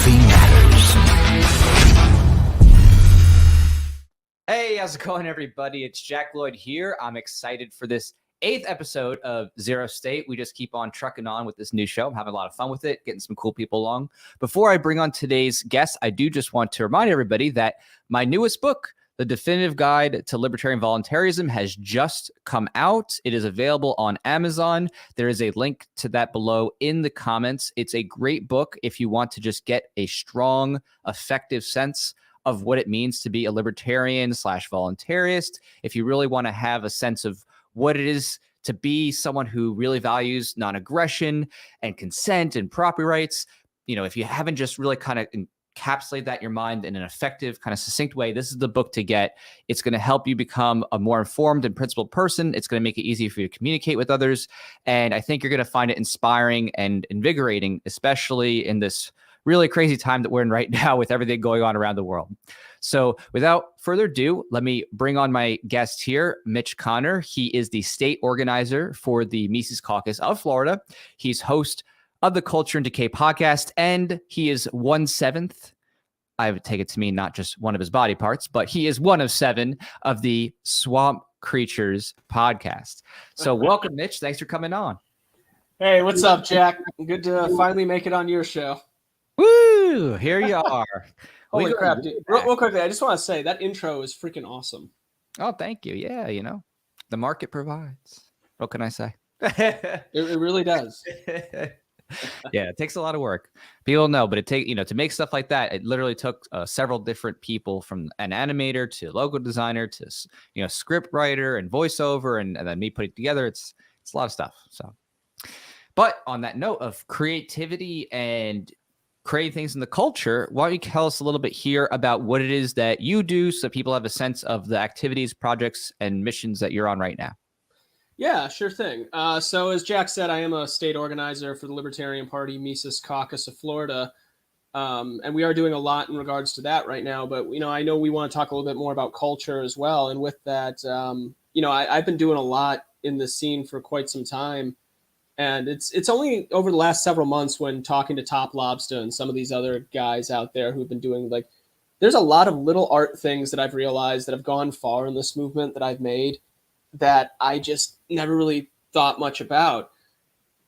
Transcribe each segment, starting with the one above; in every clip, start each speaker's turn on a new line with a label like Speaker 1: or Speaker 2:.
Speaker 1: philosophy matters.
Speaker 2: Hey, how's it going, everybody? It's Lloyd here. I'm excited for this 8th episode of ZeroState. We just keep on trucking on with this new show. I'm having a lot of fun with it, getting some cool people along. Before I bring on today's guest, I do just want to remind everybody that my newest book, The Definitive Guide to Libertarian Voluntarism, has just come out. It is available on Amazon. There is a link to that below in the comments. It's a great book if you want to just get a strong, effective sense of what it means to be a libertarian/voluntarist. If you really want to have a sense of what it is to be someone who really values non-aggression and consent and property rights, you know, if you haven't just really kind of encapsulate that in your mind in an effective, kind of succinct way, this is the book to get. It's going to help you become a more informed and principled person. It's going to make it easier for you to communicate with others. And I think you're going to find it inspiring and invigorating, especially in this really crazy time that we're in right now with everything going on around the world. So without further ado, let me bring on my guest here, Mitch Connor. He is the state organizer for the Mises Caucus of Florida. He's host of the Culture and Decay Podcast, and he is 1/7. I would take it to mean not just one of his body parts, but he is one of 7 of the Swamp Creatures podcast. So welcome, Mitch. Thanks for coming on.
Speaker 3: Hey, what's up, Jack? Good to finally make it on your show.
Speaker 2: Woo! Here you are.
Speaker 3: Holy crap, dude. Real quickly, I just want to say that intro is freaking awesome.
Speaker 2: Oh, thank you. Yeah, you know, the market provides. What can I say?
Speaker 3: It really does.
Speaker 2: Yeah, it takes a lot of work. People know, but to make stuff like that, it literally took several different people, from an animator to logo designer to script writer and voiceover, and then me putting it together. It's a lot of stuff. So, but on that note of creativity and creating things in the culture, why don't you tell us a little bit here about what it is that you do, so people have a sense of the activities, projects, and missions that you're on right now?
Speaker 3: Yeah, sure thing. So as Jack said, I am a state organizer for the Libertarian Party, Mises Caucus of Florida. And we are doing a lot in regards to that right now. But, I know we want to talk a little bit more about culture as well. And with that, I've been doing a lot in the scene for quite some time. And it's only over the last several months, when talking to Top Lobster and some of these other guys out there who've been doing, there's a lot of little art things that I've realized that have gone far in this movement that I've made that I just never really thought much about.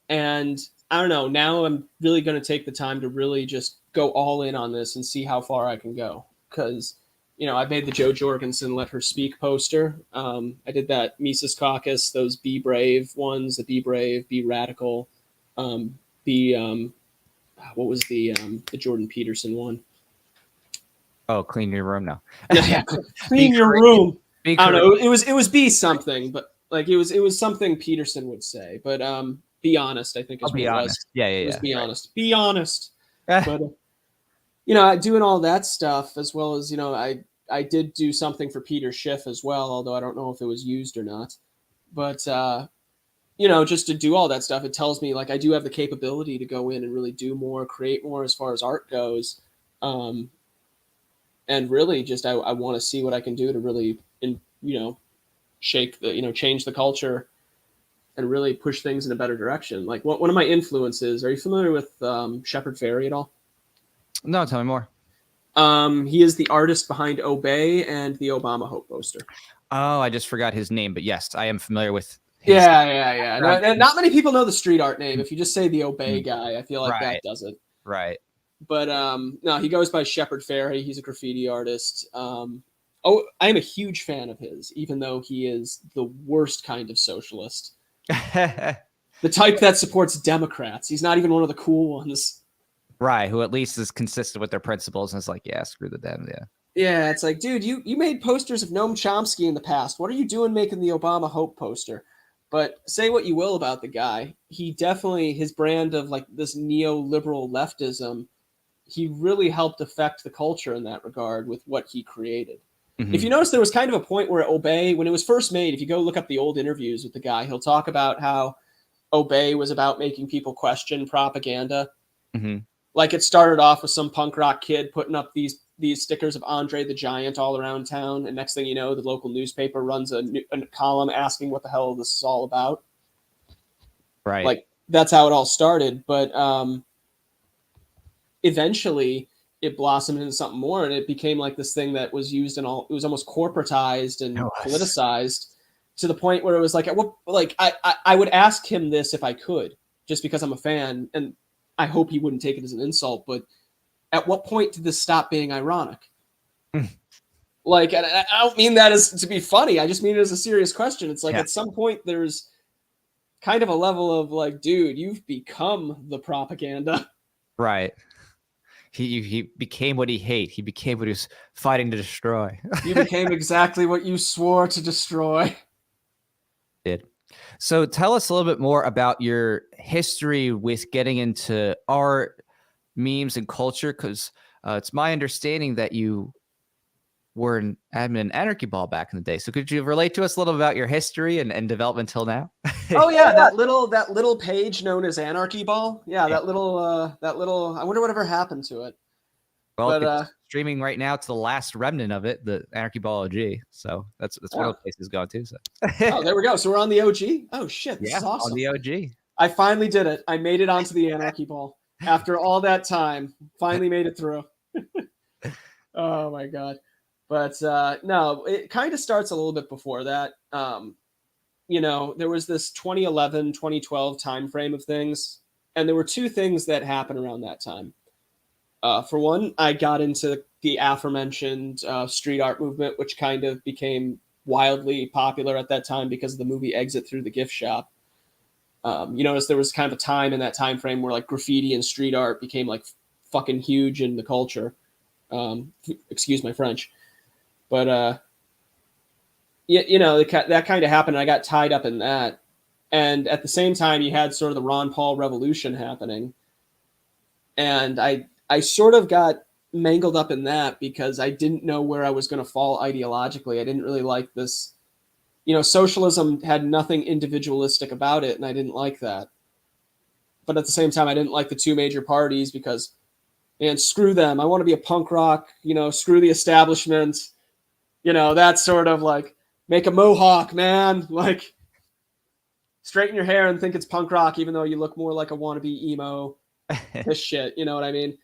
Speaker 3: And I don't know, now I'm really going to take the time to really just go all in on this and see how far I can go. Because, I made the Jo Jorgensen Let Her Speak poster. I did that Mises Caucus, those Be Brave ones, the Be Brave, Be Radical, what was the Jordan Peterson one?
Speaker 2: Oh, clean your room now.
Speaker 3: Yeah, clean your room. I don't know. It was be something, but it was something Peterson would say. But be honest, I think is what it was.
Speaker 2: Yeah.
Speaker 3: It was be honest. Be honest. But doing all that stuff, as well as I did do something for Peter Schiff as well, although I don't know if it was used or not. But just to do all that stuff, it tells me I do have the capability to go in and really do more, create more as far as art goes. And really just I want to see what I can do to really change the culture and really push things in a better direction. One of my influences, are you familiar with Shepard Fairey at all?
Speaker 2: No, tell me more.
Speaker 3: He is the artist behind Obey and the Obama Hope poster.
Speaker 2: Oh, I just forgot his name, but yes, I am familiar with his
Speaker 3: Yeah. Not many people know the street art name. If you just say the Obey guy, I feel like that does it.
Speaker 2: Right.
Speaker 3: But no, he goes by Shepard Fairey. He's a graffiti artist. I am a huge fan of his, even though he is the worst kind of socialist. The type that supports Democrats. He's not even one of the cool ones.
Speaker 2: Right, who at least is consistent with their principles and is screw the Dem, yeah.
Speaker 3: Yeah, it's dude, you made posters of Noam Chomsky in the past. What are you doing making the Obama Hope poster? But say what you will about the guy. He definitely, his brand of this neoliberal leftism, he really helped affect the culture in that regard with what he created. Mm-hmm. If you notice, there was kind of a point where Obey, when it was first made, if you go look up the old interviews with the guy, he'll talk about how Obey was about making people question propaganda.
Speaker 2: Mm-hmm.
Speaker 3: It started off with some punk rock kid putting up these stickers of Andre the Giant all around town, and next thing you know, the local newspaper runs a column asking what the hell this is all about.
Speaker 2: Right.
Speaker 3: That's how it all started. But eventually it blossomed into something more, and it became like this thing that was used in all. It was almost corporatized and politicized to the point where it was like, I would ask him this if I could, just because I'm a fan, and I hope he wouldn't take it as an insult. But at what point did this stop being ironic? Like, and I don't mean that as to be funny. I just mean it as a serious question. It's like at some point there's kind of a level of like, dude, you've become the propaganda. Right.
Speaker 2: He became what he hated. He became what he was fighting to destroy.
Speaker 3: You became exactly what you swore to destroy.
Speaker 2: Did. So tell us a little bit more about your history with getting into art, memes, and culture, because it's my understanding that you were an admin in Anarchy Ball back in the day. So could you relate to us a little about your history and development till now?
Speaker 3: Oh yeah, that little page known as Anarchy Ball. Yeah, that little I wonder whatever happened to it.
Speaker 2: Well, it's streaming right now to the last remnant of it, the Anarchy Ball OG. So that's one of the places going to. So.
Speaker 3: Oh, there we go. So we're on the OG. Oh shit, this is awesome.
Speaker 2: On the OG.
Speaker 3: I finally did it. I made it onto the Anarchy Ball after all that time. Finally made it through. Oh my god. But no, it kind of starts a little bit before that. You know, there was this 2011, 2012 time frame of things, and there were two things that happened around that time. For one, I got into the aforementioned street art movement, which kind of became wildly popular at that time because of the movie Exit Through the Gift Shop. You notice there was kind of a time in that time frame where like graffiti and street art became like fucking huge in the culture. Excuse my French. But, you know, that kind of happened. And I got tied up in that. And at the same time, you had sort of the Ron Paul revolution happening. And I sort of got mangled up in that because I didn't know where I was going to fall ideologically. I didn't really like this. You know, socialism had nothing individualistic about it, and I didn't like that. But at the same time, I didn't like the two major parties because, man, screw them. I want to be a punk rock, you know, screw the establishment. You know, that's sort of like, make a mohawk, man. Like, straighten your hair and think it's punk rock, even though you look more like a wannabe emo. This shit, you know what I mean?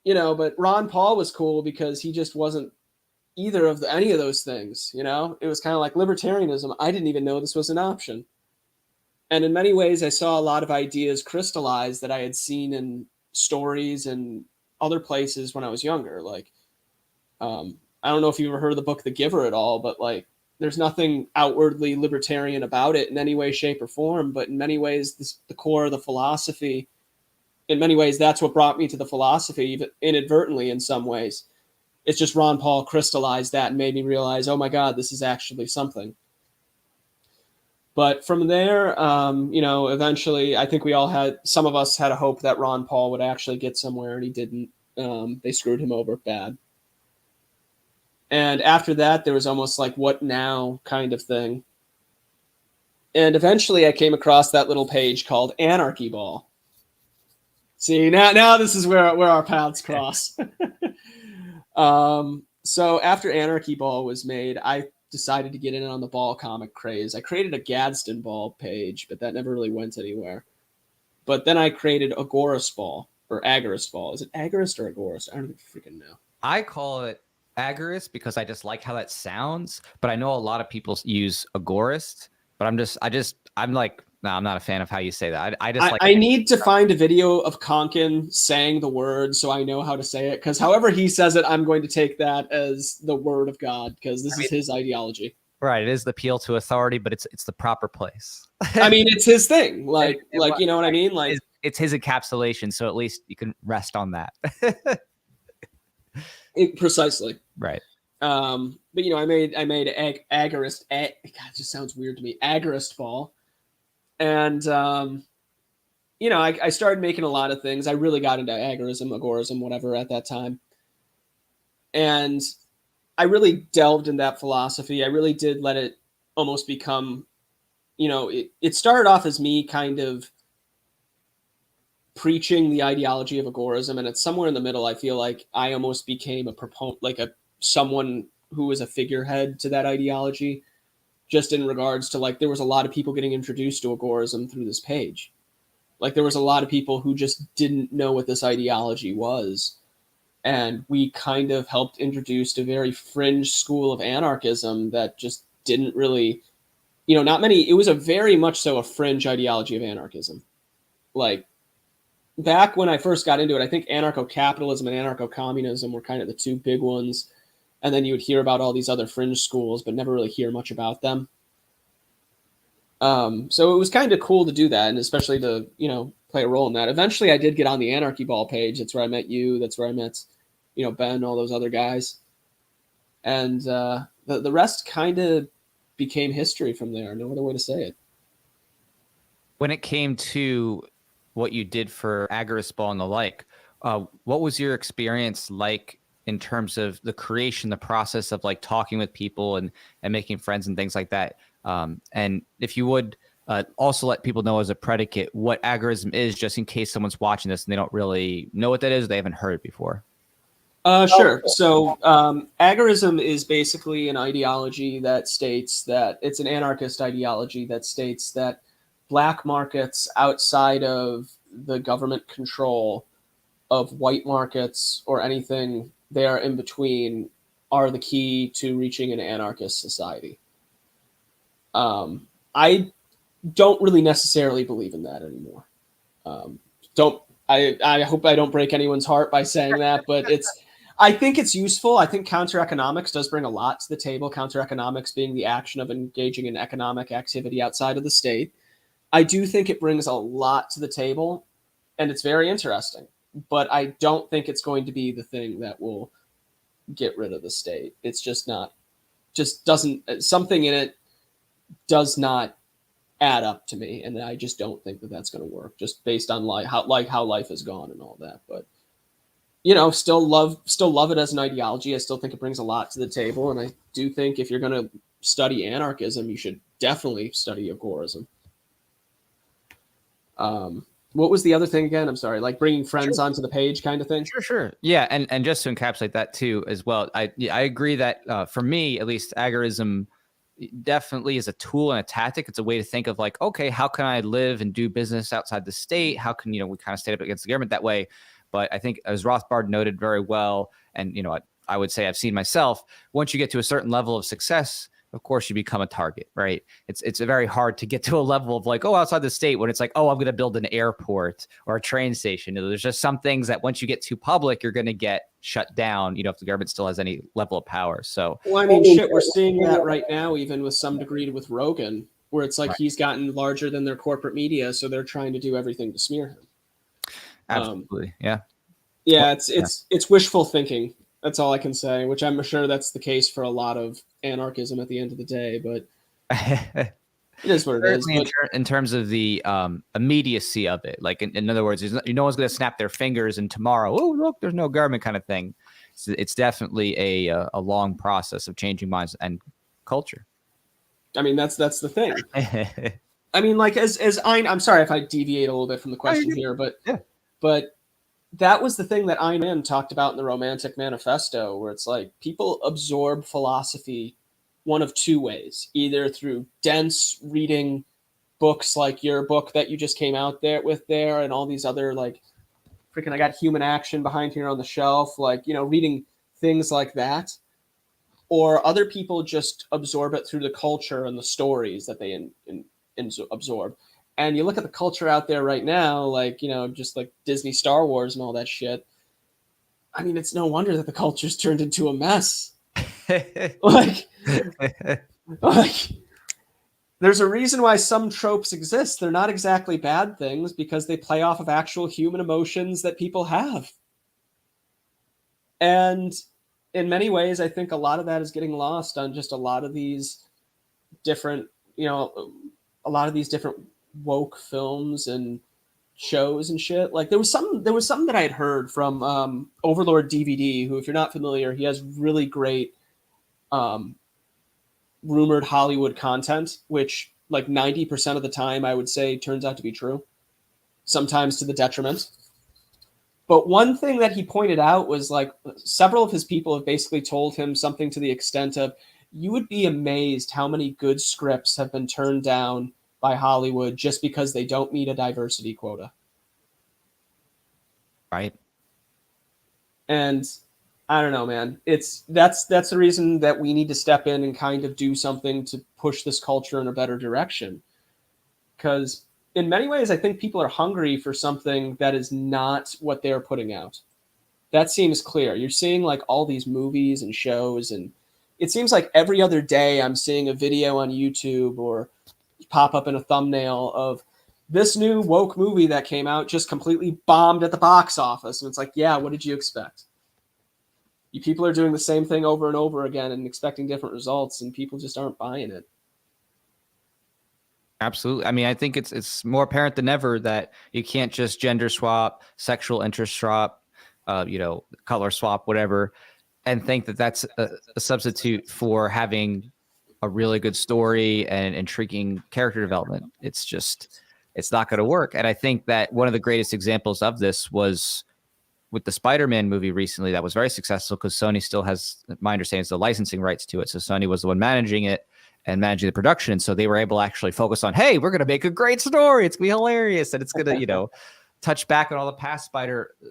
Speaker 3: You know, but Ron Paul was cool because he just wasn't either of any of those things, you know? It was kind of like libertarianism. I didn't even know this was an option. And in many ways, I saw a lot of ideas crystallize that I had seen in stories and other places when I was younger. Like, I don't know if you've ever heard of the book The Giver at all, but like there's nothing outwardly libertarian about it in any way, shape, or form. But in many ways, the core of the philosophy, in many ways, that's what brought me to the philosophy, even inadvertently in some ways. It's just Ron Paul crystallized that and made me realize, oh my God, this is actually something. But from there, you know, eventually, I think some of us had a hope that Ron Paul would actually get somewhere, and he didn't. They screwed him over bad. And after that, there was almost like what now kind of thing. And eventually I came across that little page called Anarchy Ball. See, now this is where our paths cross. So after Anarchy Ball was made, I decided to get in on the ball comic craze. I created a Gadsden Ball page, but that never really went anywhere. But then I created Agaris Ball, or Agaris Ball. Is it Agaris or Agaris? I don't freaking know.
Speaker 2: I call it Agaris because I just like how that sounds, but I know a lot of people use Agorist, but I'm like, no, I'm not a fan of how you say that. I
Speaker 3: need to find a video of Konkin saying the word so I know how to say it, because however he says it, I'm going to take that as the word of God, because this is his ideology.
Speaker 2: Right, it is the appeal to authority, but it's the proper place.
Speaker 3: I mean, it's his thing. Like you know what I mean? Like
Speaker 2: it's his encapsulation, so at least you can rest on that.
Speaker 3: Precisely.
Speaker 2: Right.
Speaker 3: But you know, I made Agaris. God, it just sounds weird to me. Agorist Ball, and you know, I started making a lot of things. I really got into agorism, whatever at that time, and I really delved in that philosophy. I really did let it almost become, you know, it started off as me kind of preaching the ideology of agorism, and it's somewhere in the middle. I feel like I almost became a proponent, like someone who was a figurehead to that ideology, just in regards to like there was a lot of people getting introduced to agorism through this page. Like there was a lot of people who just didn't know what this ideology was. And we kind of helped introduce a very fringe school of anarchism that just didn't really, not many, it was a very much so a fringe ideology of anarchism. Like back when I first got into it, I think anarcho-capitalism and anarcho-communism were kind of the two big ones. And then you would hear about all these other fringe schools, but never really hear much about them. So it was kind of cool to do that, and especially to, play a role in that. Eventually I did get on the Anarchy Ball page. That's where I met you. That's where I met, Ben, all those other guys. And the rest kind of became history from there. No other way to say it.
Speaker 2: When it came to what you did for Agaris Ball and the like, what was your experience like in terms of the creation, the process of like talking with people and making friends and things like that? And if you would also let people know as a predicate what agorism is, just in case someone's watching this and they don't really know what that is, or they haven't heard it before.
Speaker 3: Sure. So agorism is basically an ideology that states that it's an anarchist ideology that states that black markets outside of the government control of white markets or anything there in between are the key to reaching an anarchist society. I don't really necessarily believe in that anymore. I hope I don't break anyone's heart by saying that, but I think it's useful. I think counter-economics does bring a lot to the table. Counter-economics being the action of engaging in economic activity outside of the state. I do think it brings a lot to the table, and it's very interesting. But I don't think it's going to be the thing that will get rid of the state. It's just not. Just doesn't. Something in it does not add up to me, and I just don't think that that's going to work. Just based on how life has gone and all that, but. Still love it as an ideology. I still think it brings a lot to the table. And I do think if you're going to study anarchism, you should definitely study agorism. What was the other thing again? I'm sorry, like bringing friends onto the page kind of thing?
Speaker 2: Sure. Yeah. And just to encapsulate that too, as well, I agree that for me, at least, agorism definitely is a tool and a tactic. It's a way to think of like, okay, how can I live and do business outside the state? How can, we kind of stand up against the government that way? But I think, as Rothbard noted very well, and I would say I've seen myself, once you get to a certain level of success, of course you become a target, right? It's very hard to get to a level of like, outside the state, when it's like, I'm going to build an airport or a train station. There's just some things that once you get too public, you're going to get shut down, if the government still has any level of power. So,
Speaker 3: well, I mean, we're seeing that right now, even with some degree with Rogan, where it's like he's gotten larger than their corporate media, so they're trying to do everything to smear him.
Speaker 2: Absolutely. Yeah.
Speaker 3: It's wishful thinking. That's all I can say, which I'm sure that's the case for a lot of anarchism at the end of the day, but it is what it is. But
Speaker 2: in terms of the immediacy of it, like in other words, no one's going to snap their fingers and tomorrow, look, there's no government kind of thing. It's definitely a long process of changing minds and culture.
Speaker 3: I mean, that's the thing. I mean, like I'm sorry if I deviate a little bit from the question here, but that was the thing that Ayn Rand talked about in the Romantic Manifesto, where it's like people absorb philosophy one of two ways, either through dense reading books like your book that you just came out there and all these other like freaking, I got Human Action behind here on the shelf, like, reading things like that, or other people just absorb it through the culture and the stories that they absorb. And you look at the culture out there right now, like, just like Disney, Star Wars and all that shit. I mean, it's no wonder that the culture's turned into a mess. like, there's a reason why some tropes exist. They're not exactly bad things because they play off of actual human emotions that people have. And in many ways, I think a lot of that is getting lost on just a lot of these different, woke films and shows and shit. Like there was something that I had heard from Overlord DVD, who, if you're not familiar, he has really great rumored Hollywood content, which like 90% of the time I would say turns out to be true, sometimes to the detriment. But one thing that he pointed out was like several of his people have basically told him something to the extent of, you would be amazed how many good scripts have been turned down by Hollywood just because they don't meet a diversity quota.
Speaker 2: Right.
Speaker 3: And I don't know, man. That's the reason that we need to step in and kind of do something to push this culture in a better direction. Because in many ways, I think people are hungry for something that is not what they're putting out. That seems clear. You're seeing like all these movies and shows, and it seems like every other day I'm seeing a video on YouTube or pop up in a thumbnail of this new woke movie that came out just completely bombed at the box office. And it's like, yeah, what did you expect? You people are doing the same thing over and over again and expecting different results, and people just aren't buying it.
Speaker 2: Absolutely. I mean, I think it's more apparent than ever that you can't just gender swap, sexual interest swap, color swap, whatever, and think that that's a substitute for having a really good story and intriguing character development. It's not going to work. And I think that one of the greatest examples of this was with the SpiderMan movie recently that was very successful because Sony still has, my understanding is the licensing rights to it. So Sony was the one managing it and managing the production. And so they were able to actually focus on, hey, we're going to make a great story. It's going to be hilarious. And it's going to, touch back on all the past Spider-Man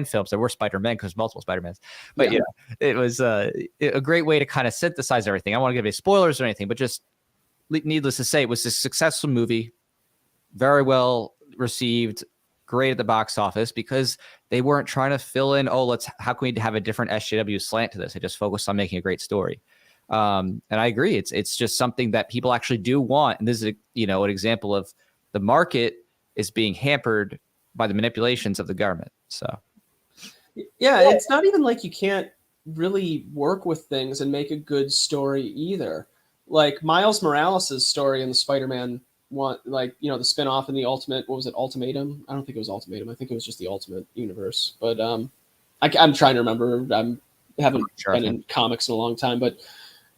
Speaker 2: films. There were Spider-Man because multiple Spider-Mans. But it was a great way to kind of synthesize everything. I don't want to give any spoilers or anything, but just needless to say, it was a successful movie, very well received, great at the box office because they weren't trying to fill in, how can we have a different SJW slant to this? They just focused on making a great story. And I agree. It's just something that people actually do want. And this is, an example of the market is being hampered by the manipulations of the government. So,
Speaker 3: yeah, it's not even like you can't really work with things and make a good story either. Like Miles Morales' story in the Spider-Man one, the spinoff in the Ultimate, what was it, Ultimatum? I don't think it was Ultimatum. I think it was just the Ultimate Universe. But I'm trying to remember. I haven't been in comics in a long time. But,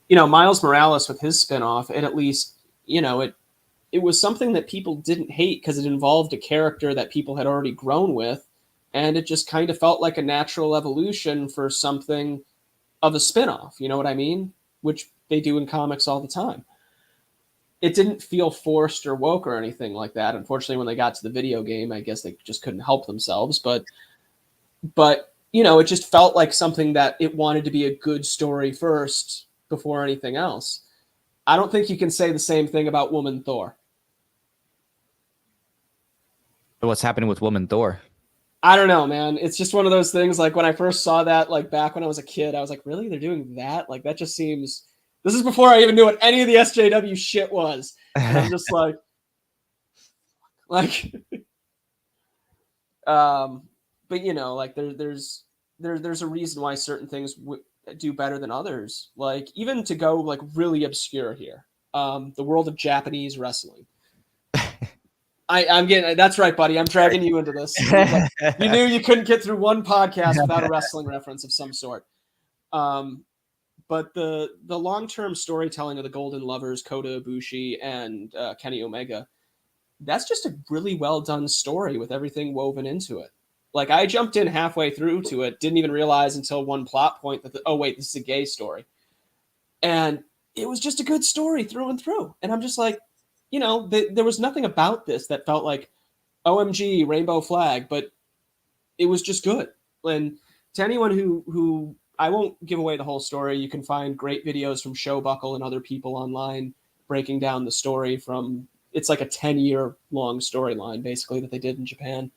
Speaker 3: Miles Morales with his spinoff, it at least, it was something that people didn't hate because it involved a character that people had already grown with. And it just kind of felt like a natural evolution for something of a spinoff. You know what I mean? Which they do in comics all the time. It didn't feel forced or woke or anything like that. Unfortunately, when they got to the video game, I guess they just couldn't help themselves. But it just felt like something that it wanted to be a good story first before anything else. I don't think you can say the same thing about Woman Thor.
Speaker 2: What's happening with Woman Thor?
Speaker 3: I don't know, man. It's just one of those things. Like when I first saw that, like back when I was a kid, I was like, really? They're doing that? Like that just seems. This is before I even knew what any of the SJW shit was. And I'm just like, but there's a reason why certain things do better than others. Like even to go like really obscure here, the world of Japanese wrestling. I'm getting, that's right, buddy. I'm dragging you into this. You knew you couldn't get through one podcast without a wrestling reference of some sort. But the long-term storytelling of the Golden Lovers, Kota Ibushi and Kenny Omega, that's just a really well done story with everything woven into it. Like I jumped in halfway through to it, didn't even realize until one plot point that, this is a gay story. And it was just a good story through and through. And I'm just like, there was nothing about this that felt like OMG, rainbow flag, but it was just good. And to anyone who I won't give away the whole story, you can find great videos from Showbuckle and other people online breaking down the story from, it's like a 10-year long storyline basically that they did in Japan.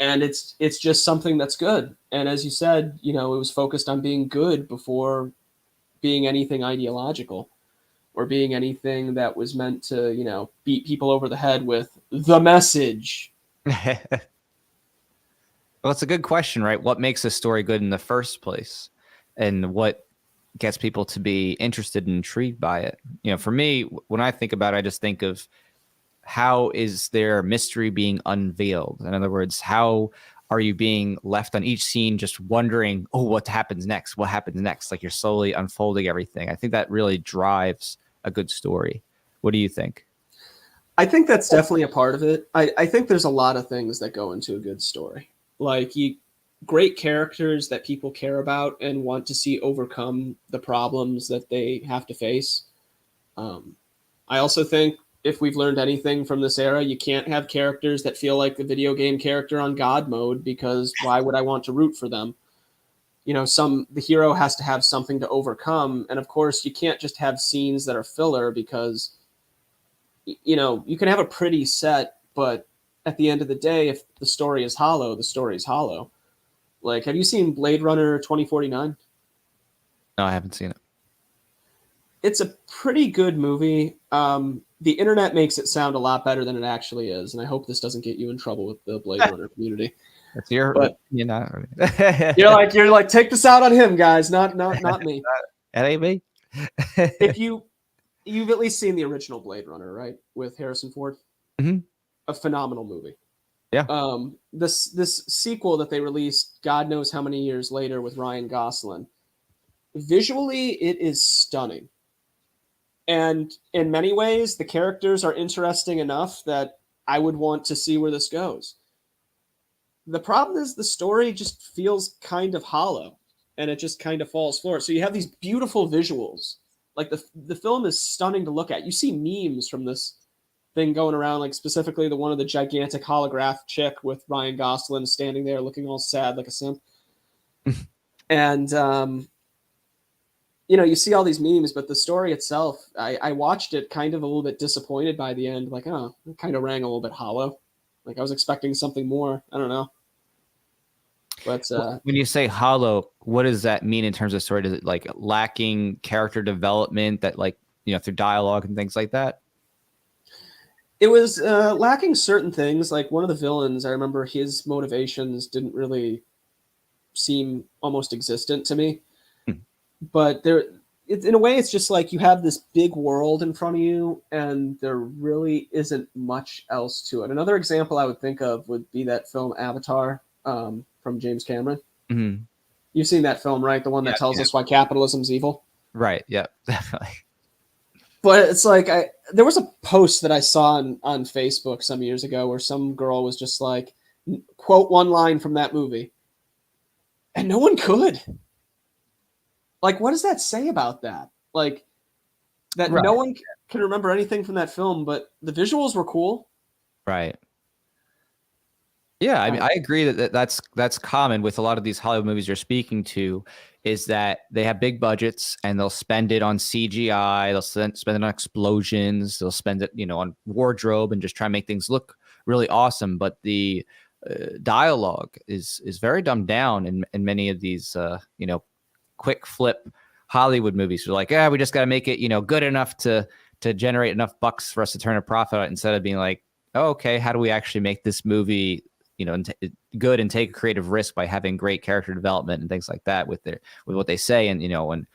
Speaker 3: And it's just something that's good. And as you said, it was focused on being good before being anything ideological or being anything that was meant to, beat people over the head with the message.
Speaker 2: Well, it's a good question, right? What makes a story good in the first place and what gets people to be interested and intrigued by it? For me, when I think about it, I just think of how is there mystery being unveiled? In other words, how are you being left on each scene just wondering, what happens next? What happens next? Like you're slowly unfolding everything. I think that really drives a good story. What do you think?
Speaker 3: I think that's definitely a part of it. I think there's a lot of things that go into a good story. Like great characters that people care about and want to see overcome the problems that they have to face. I also think if we've learned anything from this era, you can't have characters that feel like the video game character on God mode, because why would I want to root for them? You know, the hero has to have something to overcome. And of course, you can't just have scenes that are filler, because, you know, you can have a pretty set, but at the end of the day, if the story is hollow, the story is hollow. Like, have you seen Blade Runner 2049?
Speaker 2: No, I haven't seen it.
Speaker 3: It's a pretty good movie. The internet makes it sound a lot better than it actually is, and I hope this doesn't get you in trouble with the Blade Runner community.
Speaker 2: That's your,
Speaker 3: but,
Speaker 2: you know,
Speaker 3: you're like, take this out on him, guys, not me.
Speaker 2: That ain't me.
Speaker 3: If you've at least seen the original Blade Runner, right, with Harrison Ford, a phenomenal movie.
Speaker 2: Yeah.
Speaker 3: This sequel that they released, God knows how many years later, with Ryan Gosling, visually it is stunning. And in many ways, the characters are interesting enough that I would want to see where this goes. The problem is the story just feels kind of hollow, and it just kind of falls flat. So you have these beautiful visuals. Like the film is stunning to look at. You see memes from this thing going around, like specifically the one of the gigantic holograph chick with Ryan Gosling standing there looking all sad like a simp. And, you know, you see all these memes, but the story itself, I watched it kind of a little bit disappointed by the end. Like, oh, it kind of rang a little bit hollow. Like, I was expecting something more. I don't know. But
Speaker 2: when you say hollow, what does that mean in terms of story? Does it like lacking character development that, like, you know, through dialogue and things like that?
Speaker 3: It was lacking certain things. Like one of the villains, I remember his motivations didn't really seem almost existent to me. But in a way, it's just like you have this big world in front of you, and there really isn't much else to it. Another example I would think of would be that film Avatar from James Cameron.
Speaker 2: Mm-hmm.
Speaker 3: You've seen that film, right? The one that tells us why capitalism's evil.
Speaker 2: Right. Yeah, definitely.
Speaker 3: But it's like there was a post that I saw on Facebook some years ago where some girl was just like, quote one line from that movie, and no one could. Like, what does that say about that? Like, that no one can remember anything from that film, but the visuals were cool.
Speaker 2: Right. Yeah, I mean, I agree that's common with a lot of these Hollywood movies you're speaking to, is that they have big budgets and they'll spend it on CGI, they'll spend it on explosions, they'll spend it, you know, on wardrobe and just try and make things look really awesome. But the dialogue is very dumbed down in many of these, you know, quick flip Hollywood movies. We're like, yeah, we just got to make it, you know, good enough to generate enough bucks for us to turn a profit on it, instead of being like, oh, okay, how do we actually make this movie, you know, good and take a creative risk by having great character development and things like that with what they say, and, you know, and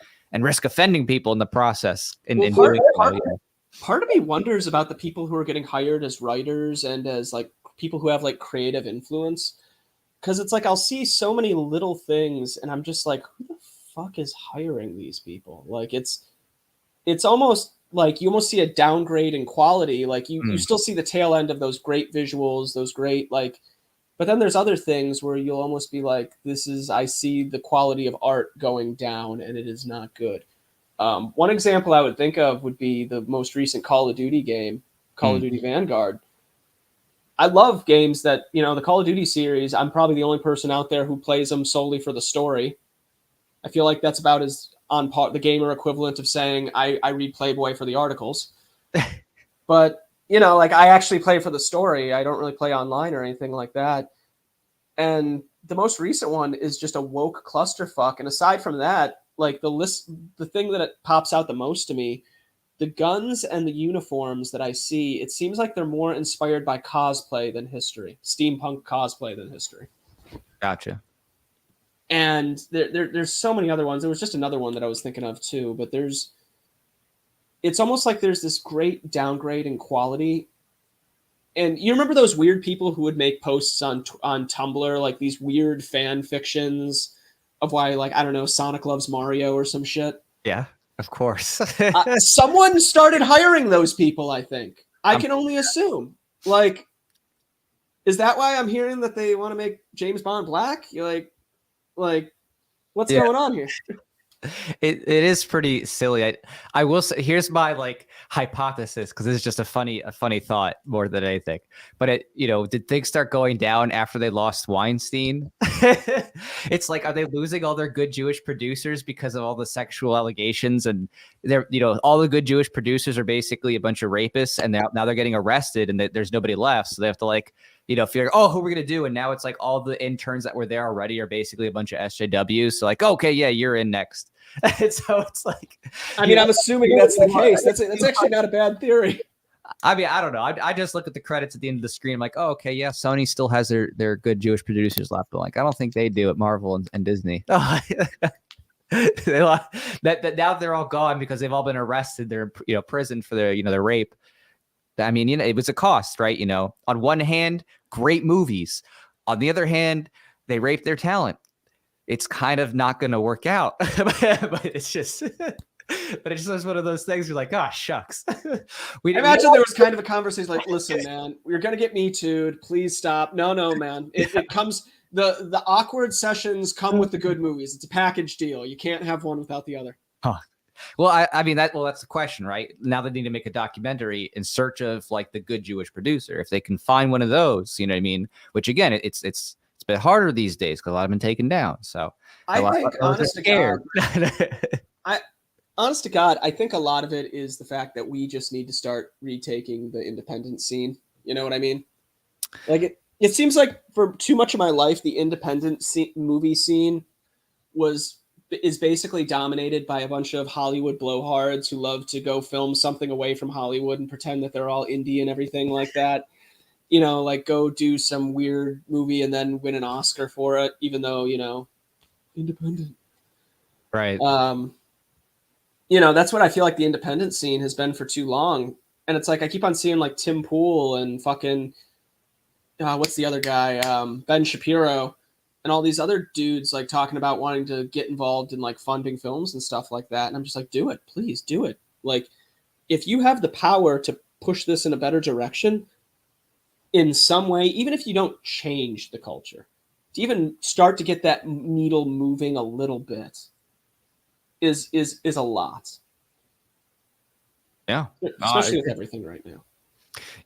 Speaker 2: risk offending people in the process.
Speaker 3: Part of me wonders about the people who are getting hired as writers and as like people who have like creative influence, because it's like I'll see so many little things and I'm just like, who the fuck is hiring these people? Like it's almost like you almost see a downgrade in quality. Like you still see the tail end of those great visuals, those great like, but then there's other things where you'll almost be like, I see the quality of art going down and it is not good. One example I would think of would be the most recent Call of Duty game, Call of Duty Vanguard. I love games that, you know, the Call of Duty series, I'm probably the only person out there who plays them solely for the story. I feel like that's about as on par, the gamer equivalent of saying I read Playboy for the articles. But, you know, like I actually play for the story. I don't really play online or anything like that. And the most recent one is just a woke clusterfuck. And aside from that, like the thing that it pops out the most to me, the guns and the uniforms that I see, it seems like they're more inspired by cosplay than history, steampunk cosplay than history.
Speaker 2: Gotcha.
Speaker 3: And there's so many other ones. There was just another one that I was thinking of too, but it's almost like there's this great downgrade in quality. And you remember those weird people who would make posts on Tumblr, like these weird fan fictions of why, like, I don't know, Sonic loves Mario or some shit?
Speaker 2: Yeah, of course.
Speaker 3: Someone started hiring those people, I think. I can only assume. Like, is that why I'm hearing that they want to make James Bond black? You're like, what's going on here?
Speaker 2: It is pretty silly. I will say, here's my like hypothesis, because this is just a funny thought more than anything. But did things start going down after they lost Weinstein? It's like, are they losing all their good Jewish producers because of all the sexual allegations? And they're all the good Jewish producers are basically a bunch of rapists, and now they're getting arrested, and there's nobody left, so they have to like figure, oh, who we're going to do? And now it's like all the interns that were there already are basically a bunch of SJWs. So like, okay, yeah, you're in next. And so it's like,
Speaker 3: I mean, I'm assuming that's the case. That's actually not a bad theory.
Speaker 2: I mean, I don't know. I just look at the credits at the end of the screen. I'm like, oh, okay, yeah, Sony still has their good Jewish producers left. But like, I don't think they do at Marvel and Disney. Now they're all gone because they've all been arrested. They're prison for their rape. I mean, it was a cost, right? On one hand, great movies. On the other hand, they raped their talent. It's kind of not going to work out, but it's just one of those things. You're like, oh, shucks. I
Speaker 3: imagine there was kind of a conversation like, listen, man, we're going to get Me Too'd. Please stop. No, man. It comes, the awkward sessions come with the good movies. It's a package deal. You can't have one without the other.
Speaker 2: Huh. Well, I mean, that's the question, right? Now they need to make a documentary in search of like the good Jewish producer. If they can find one of those, you know what I mean? Which again, it's a bit harder these days because a lot have been taken down. So
Speaker 3: I think, honest to God, I think a lot of it is the fact that we just need to start retaking the independent scene. You know what I mean? Like it seems like for too much of my life, the independent movie scene is basically dominated by a bunch of Hollywood blowhards who love to go film something away from Hollywood and pretend that they're all indie and everything like that. Like go do some weird movie and then win an Oscar for it, even though, independent.
Speaker 2: Right.
Speaker 3: That's what I feel like the independent scene has been for too long. And it's like, I keep on seeing like Tim Pool and fucking, what's the other guy? Ben Shapiro. And all these other dudes like talking about wanting to get involved in like funding films and stuff like that. And I'm just like, do it, please do it. Like, if you have the power to push this in a better direction in some way, even if you don't change the culture, to even start to get that needle moving a little bit is a lot.
Speaker 2: Yeah.
Speaker 3: Especially with everything right now.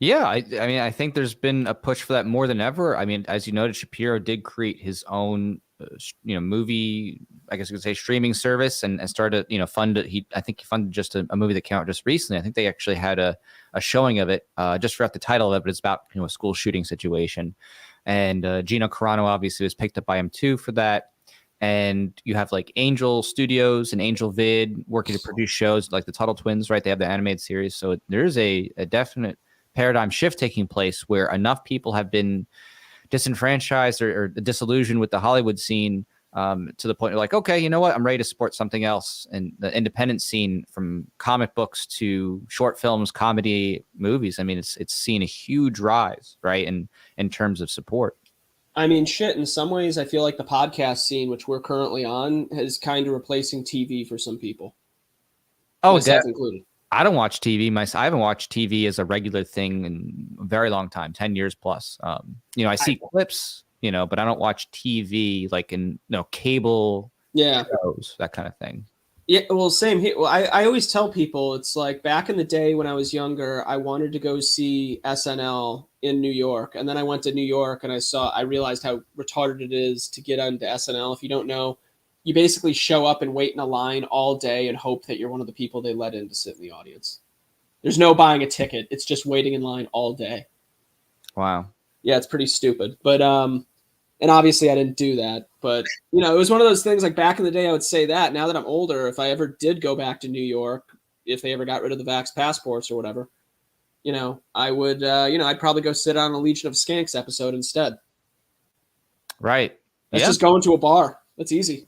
Speaker 2: Yeah, I mean, I think there's been a push for that more than ever. I mean, as you noted, Shapiro did create his own, movie, I guess you could say, streaming service, and started, fund it. I think he funded just a movie that came out just recently. I think they actually had a showing of it. Just forgot the title of it, but it's about a school shooting situation. And Gino Carano obviously was picked up by him too for that. And you have like Angel Studios and Angel Vid working to produce shows like the Tuttle Twins, right? They have the animated series, so there's a definite paradigm shift taking place where enough people have been disenfranchised or disillusioned with the Hollywood scene to the point you're like, okay, you know what? I'm ready to support something else. And the independent scene, from comic books to short films, comedy, movies, I mean, it's seen a huge rise, right? In terms of support.
Speaker 3: I mean, shit, in some ways, I feel like the podcast scene, which we're currently on, is kind of replacing TV for some people.
Speaker 2: Oh,
Speaker 3: myself included.
Speaker 2: I don't watch TV. I haven't watched TV as a regular thing in a very long time, 10 years plus. I see clips, but I don't watch TV like in cable shows, that kind of thing.
Speaker 3: Yeah, well, same here. Well, I always tell people, it's like back in the day when I was younger, I wanted to go see SNL in New York. And then I went to New York and I realized how retarded it is to get onto SNL. If you don't know, you basically show up and wait in a line all day and hope that you're one of the people they let in to sit in the audience. There's no buying a ticket. It's just waiting in line all day.
Speaker 2: Wow.
Speaker 3: Yeah, it's pretty stupid. But, and obviously I didn't do that. But, it was one of those things like back in the day, I would say that. Now that I'm older, if I ever did go back to New York, if they ever got rid of the Vax passports or whatever, I would, I'd probably go sit on a Legion of Skanks episode instead.
Speaker 2: Right.
Speaker 3: That's just going to a bar. That's easy.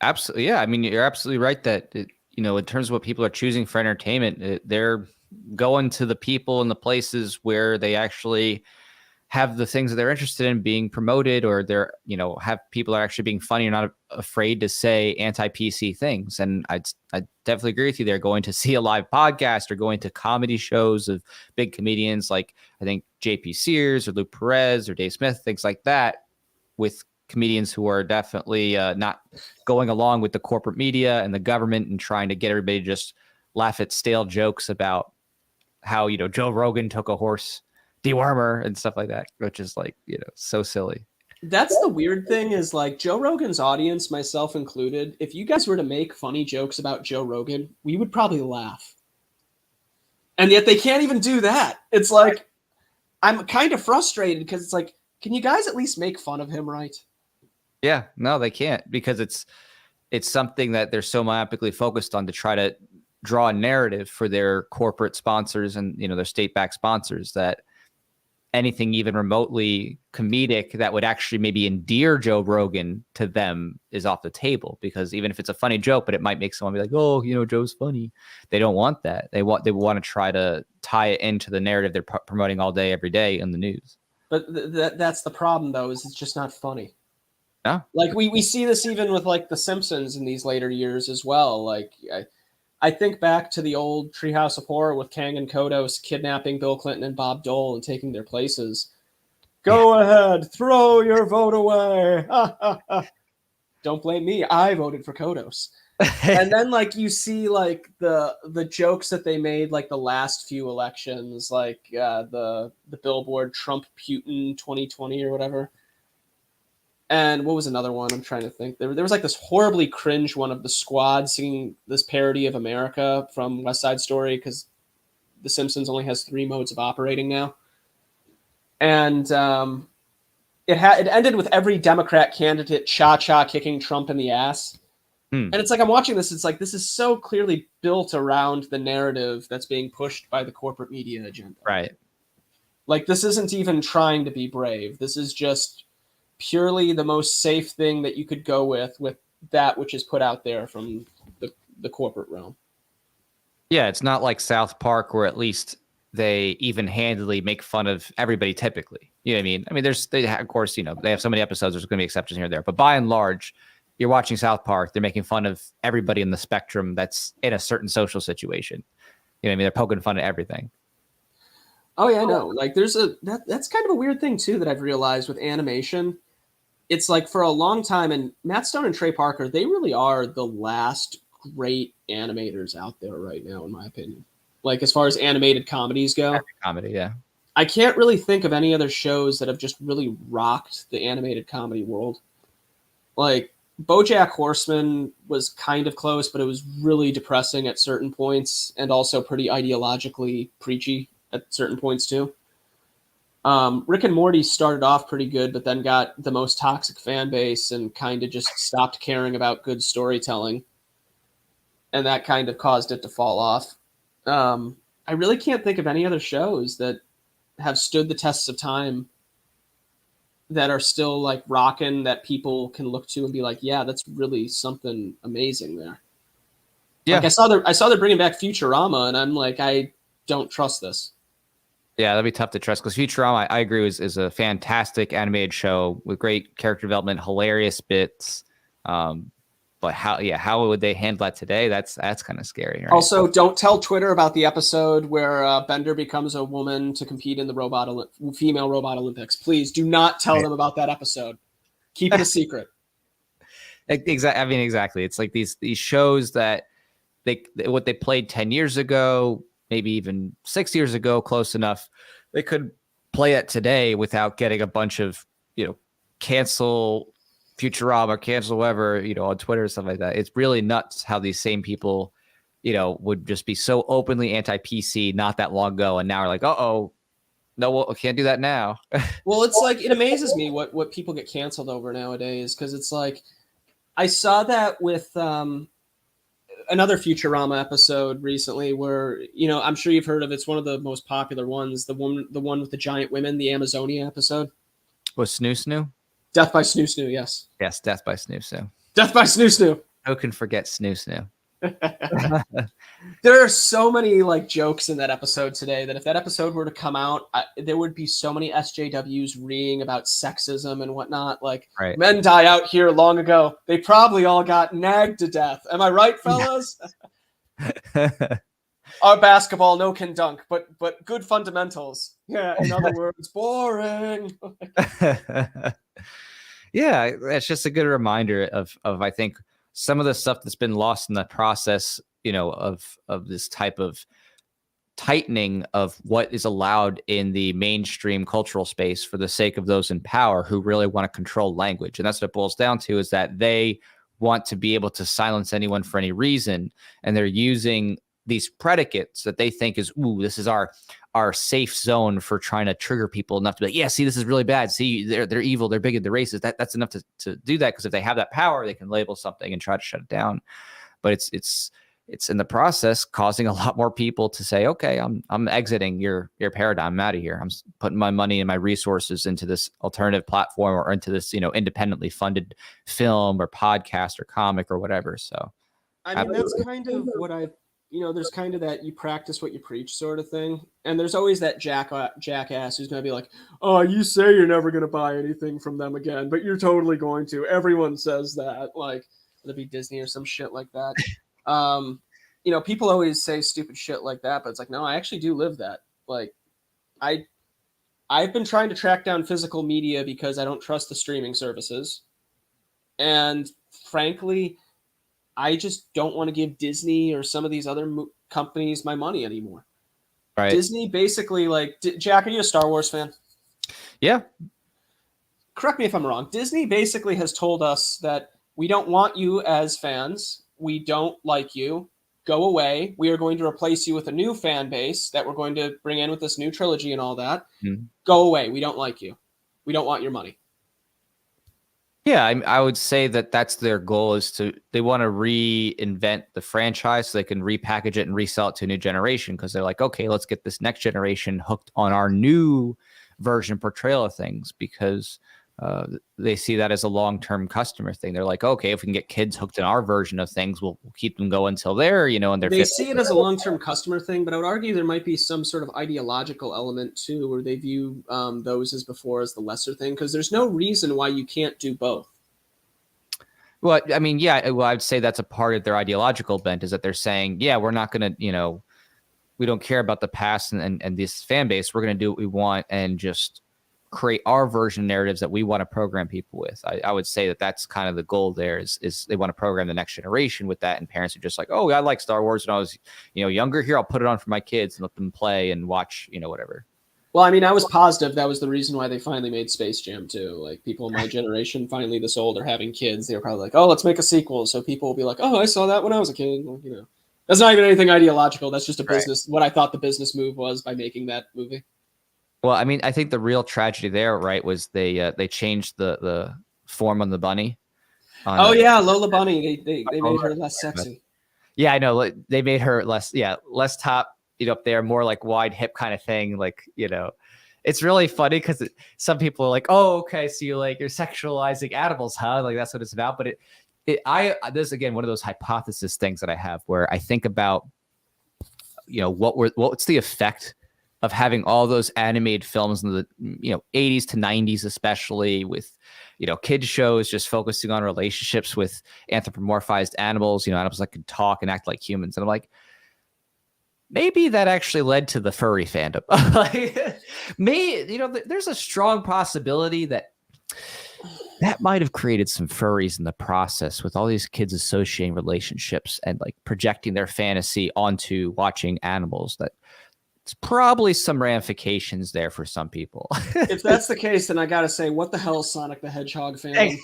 Speaker 2: Absolutely. Yeah. I mean, you're absolutely right that, in terms of what people are choosing for entertainment, they're going to the people and the places where they actually have the things that they're interested in being promoted, or they're, have people are actually being funny or not afraid to say anti-PC things. And I definitely agree with you there. Going to see a live podcast or going to comedy shows of big comedians like I think JP Sears or Luke Perez or Dave Smith, things like that, with comedians who are definitely not going along with the corporate media and the government and trying to get everybody to just laugh at stale jokes about how, Joe Rogan took a horse dewormer and stuff like that, which is like, so silly.
Speaker 3: That's the weird thing is like Joe Rogan's audience, myself included, if you guys were to make funny jokes about Joe Rogan, we would probably laugh. And yet they can't even do that. It's like, I'm kind of frustrated because it's like, can you guys at least make fun of him, right?
Speaker 2: Yeah, no, they can't, because it's something that they're so myopically focused on to try to draw a narrative for their corporate sponsors and, their state-backed sponsors, that anything even remotely comedic that would actually maybe endear Joe Rogan to them is off the table, because even if it's a funny joke, but it might make someone be like, oh, Joe's funny. They don't want that. They want to try to tie it into the narrative they're promoting all day, every day in the news.
Speaker 3: But that's the problem, though, is it's just not funny.
Speaker 2: No?
Speaker 3: Like we see this even with like The Simpsons in these later years as well. Like I think back to the old Treehouse of Horror with Kang and Kodos kidnapping Bill Clinton and Bob Dole and taking their places. Go ahead, throw your vote away. Don't blame me. I voted for Kodos. And then like you see like the jokes that they made like the last few elections, like the Billboard Trump Putin 2020 or whatever. And what was another one? I'm trying to think. There was like this horribly cringe one of the Squad singing this parody of America from West Side Story, because The Simpsons only has 3 modes of operating now. And it ended with every Democrat candidate cha-cha kicking Trump in the ass. And it's like, I'm watching this. It's like, this is so clearly built around the narrative that's being pushed by the corporate media agenda.
Speaker 2: Right.
Speaker 3: Like, this isn't even trying to be brave. This is just purely the most safe thing that you could go with that which is put out there from the corporate realm.
Speaker 2: Yeah, it's not like South Park, where at least they even-handedly make fun of everybody typically. You know what I mean? I mean, of course, they have so many episodes, there's going to be exceptions here and there. But by and large, you're watching South Park, they're making fun of everybody in the spectrum that's in a certain social situation. You know what I mean? They're poking fun at everything.
Speaker 3: Oh, yeah, I know. Like, that's kind of a weird thing, too, that I've realized with animation. It's like for a long time, and Matt Stone and Trey Parker, they really are the last great animators out there right now, in my opinion. Like, as far as animated comedies go.
Speaker 2: Comedy, yeah.
Speaker 3: I can't really think of any other shows that have just really rocked the animated comedy world. Like, BoJack Horseman was kind of close, but it was really depressing at certain points, and also pretty ideologically preachy at certain points, too. Rick and Morty started off pretty good, but then got the most toxic fan base and kind of just stopped caring about good storytelling. And that kind of caused it to fall off. I really can't think of any other shows that have stood the tests of time that are still like rocking, that people can look to and be like, yeah, that's really something amazing there. Yeah. Like I saw they're bringing back Futurama, and I'm like, I don't trust this.
Speaker 2: Yeah, that'd be tough to trust, because Futurama, I agree, is a fantastic animated show with great character development, hilarious bits. But how would they handle that today? That's kind of scary. Right?
Speaker 3: Also, don't tell Twitter about the episode where Bender becomes a woman to compete in the female robot Olympics. Please do not tell them about that episode. Keep it a secret.
Speaker 2: Exactly. I mean, exactly. It's like these shows that what they played 10 years ago, maybe even 6 years ago, close enough, they could play it today without getting a bunch of, cancel Futurama, cancel whoever, on Twitter and stuff like that. It's really nuts how these same people, would just be so openly anti-PC not that long ago, and now are like, no, we can't do that now.
Speaker 3: Well, it's like, it amazes me what people get canceled over nowadays, because it's like, I saw that with another Futurama episode recently where, I'm sure you've heard of, it's one of the most popular ones, the one with the giant women, the Amazonia episode.
Speaker 2: Was Snoo Snoo?
Speaker 3: Death by Snoo Snoo, yes.
Speaker 2: Yes, Death by Snoo Snoo.
Speaker 3: Death by Snoo Snoo.
Speaker 2: Who can forget Snoo Snoo?
Speaker 3: There are so many like jokes in that episode today that if that episode were to come out, there would be so many SJWs reading about sexism and whatnot. Like, right. Men die out here long ago. They probably all got nagged to death. Am I right, fellas? Our basketball, no can dunk, but good fundamentals. Yeah, in other words, boring.
Speaker 2: Yeah, that's just a good reminder of I think some of the stuff that's been lost in the process, of this type of tightening of what is allowed in the mainstream cultural space for the sake of those in power who really want to control language. And that's what it boils down to, is that they want to be able to silence anyone for any reason. And they're using these predicates that they think is, ooh, this is our safe zone for trying to trigger people enough to be like, yeah, see, this is really bad. See, they're evil, they're bigoted, they're racist. That's enough to do that, because if they have that power, they can label something and try to shut it down. But it's in the process causing a lot more people to say, okay, I'm exiting your paradigm. I'm out of here. I'm putting my money and my resources into this alternative platform or into this, independently funded film or podcast or comic or whatever. So,
Speaker 3: I mean, that's kind of what there's kind of that you practice what you preach sort of thing. And there's always that jackass who's going to be like, oh, you say you're never going to buy anything from them again, but you're totally going to. Everyone says that. Like, it'll be Disney or some shit like that. People always say stupid shit like that, but it's like, no, I actually do live that. Like, I've been trying to track down physical media because I don't trust the streaming services. And frankly, I just don't want to give Disney or some of these other companies my money anymore. Right. Disney basically, like, Jack, are you a Star Wars fan?
Speaker 2: Yeah.
Speaker 3: Correct me if I'm wrong. Disney basically has told us that we don't want you as fans. We don't like you. Go away. We are going to replace you with a new fan base that we're going to bring in with this new trilogy and all that. Mm-hmm. Go away. We don't like you. We don't want your money.
Speaker 2: Yeah, I would say that that's their goal, is they want to reinvent the franchise so they can repackage it and resell it to a new generation, because they're like, okay, let's get this next generation hooked on our new version portrayal of things, because they see that as a long-term customer thing. They're like, okay, if we can get kids hooked in our version of things, we'll keep them going until they're, and they're.
Speaker 3: They see it as a long-term customer thing, but I would argue there might be some sort of ideological element too, where they view those as before as the lesser thing, because there's no reason why you can't do both.
Speaker 2: Well, I mean, yeah, I'd say that's a part of their ideological bent, is that they're saying, yeah, we're not going to, we don't care about the past and this fan base. We're going to do what we want and just create our version of narratives that we want to program people with. I would say that that's kind of the goal there, is they want to program the next generation with that. And parents are just like, oh, I like Star Wars when I was, younger. Here, I'll put it on for my kids and let them play and watch, whatever.
Speaker 3: Well, I mean, I was positive that was the reason why they finally made Space Jam too. Like, people in my generation, finally this old, are having kids. They were probably like, oh, let's make a sequel. So people will be like, oh, I saw that when I was a kid. Well, that's not even anything ideological. That's just a business, what I thought the business move was by making that movie.
Speaker 2: Well, I mean, I think the real tragedy there, right, was they changed the form on the bunny.
Speaker 3: Yeah, Lola Bunny. They made her less sexy.
Speaker 2: Yeah, I know. They made her less top, up there, more like wide hip kind of thing. Like, it's really funny because some people are like, oh, okay, so you're sexualizing animals, huh? Like, that's what it's about. But this is, again, one of those hypothesis things that I have, where I think about, what's the effect of having all those animated films in the 80s to 90s, especially with kids shows just focusing on relationships with anthropomorphized animals, animals that could talk and act like humans. And I'm like, maybe that actually led to the furry fandom. There's a strong possibility that might have created some furries in the process, with all these kids associating relationships and like projecting their fantasy onto watching animals. That it's probably some ramifications there for some people.
Speaker 3: If that's the case, then I got to say, what the hell is Sonic the Hedgehog fandom?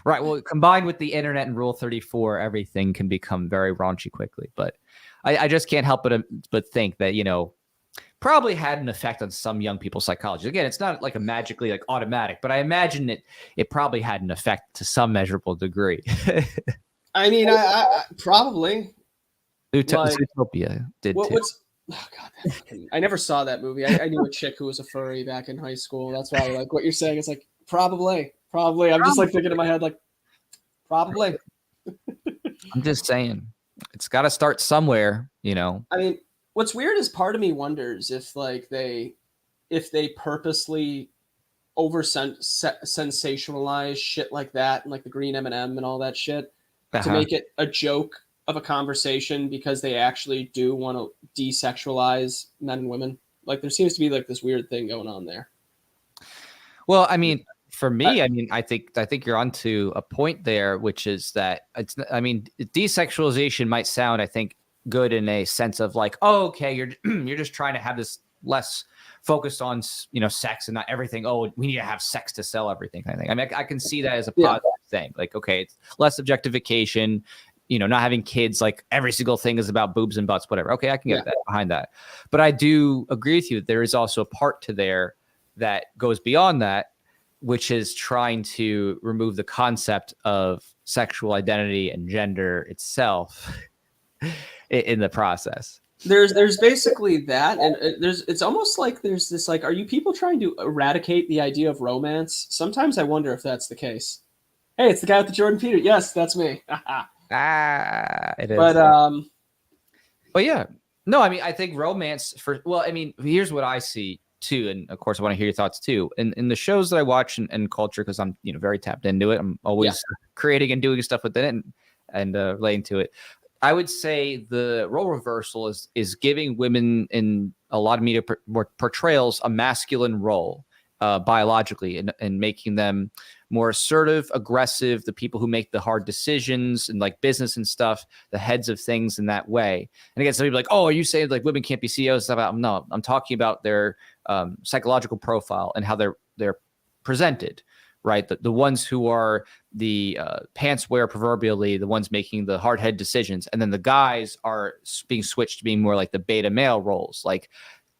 Speaker 2: Right. Well, combined with the internet and Rule 34, everything can become very raunchy quickly. But I just can't help but think that, probably had an effect on some young people's psychology. Again, it's not like a magically automatic, but I imagine it probably had an effect to some measurable degree.
Speaker 3: I mean, I probably.
Speaker 2: Zootopia did too.
Speaker 3: Oh God, I never saw that movie. I knew a chick who was a furry back in high school. That's why, like, what you're saying is like probably. I'm just like thinking in my head, like, probably.
Speaker 2: I'm just saying, it's got to start somewhere, I
Speaker 3: mean, what's weird is part of me wonders if they purposely over sensationalize shit like that, and like the green M&M and all that shit, to make it a joke of a conversation, because they actually do want to desexualize men and women. Like, there seems to be like this weird thing going on there.
Speaker 2: Well, I mean, For me, I mean, I think you're onto a point there, which is that desexualization might sound, I think, good in a sense of like, oh, okay, you're just trying to have this less focused on, sex and not everything. Oh, we need to have sex to sell everything kind of thing. I mean, I can see that as a positive thing. Like, okay, it's less objectification, not having kids, like every single thing is about boobs and butts, whatever. Okay, I can get that behind that. But I do agree with you that there is also a part to there that goes beyond that, which is trying to remove the concept of sexual identity and gender itself in the process.
Speaker 3: There's basically that, and it's almost like there's this like, are you people trying to eradicate the idea of romance? Sometimes I wonder if that's the case. Hey, it's the guy with the Jordan Peter. Yes, that's me.
Speaker 2: It is.
Speaker 3: But
Speaker 2: yeah, no, I mean, I think romance here's what I see too, and of course I want to hear your thoughts too. In the shows that I watch and culture, because I'm very tapped into it, I'm always creating and doing stuff within it and relating to it. I would say the role reversal is giving women in a lot of media portrayals a masculine role biologically, and making them more assertive, aggressive, the people who make the hard decisions and like business and stuff, the heads of things in that way. And again, some people are like, oh, are you saying like women can't be CEOs? No, I'm talking about their psychological profile and how they're presented, right? The ones who are the pants wearer, proverbially, the ones making the hard head decisions. And then the guys are being switched to being more like the beta male roles, like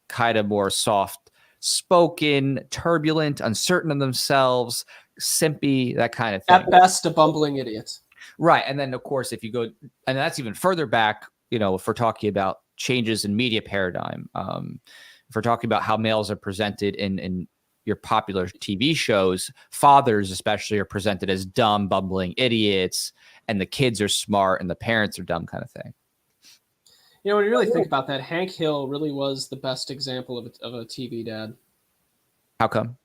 Speaker 2: kind of more soft spoken, turbulent, uncertain of themselves, simpy, that kind of thing.
Speaker 3: At best, a bumbling idiot.
Speaker 2: Right. And then, of course, if you go, and that's even further back, if we're talking about changes in media paradigm, if we're talking about how males are presented in your popular TV shows, fathers especially are presented as dumb, bumbling idiots, and the kids are smart and the parents are dumb, kind of thing.
Speaker 3: When you really think about that, Hank Hill really was the best example of a TV dad.
Speaker 2: How come?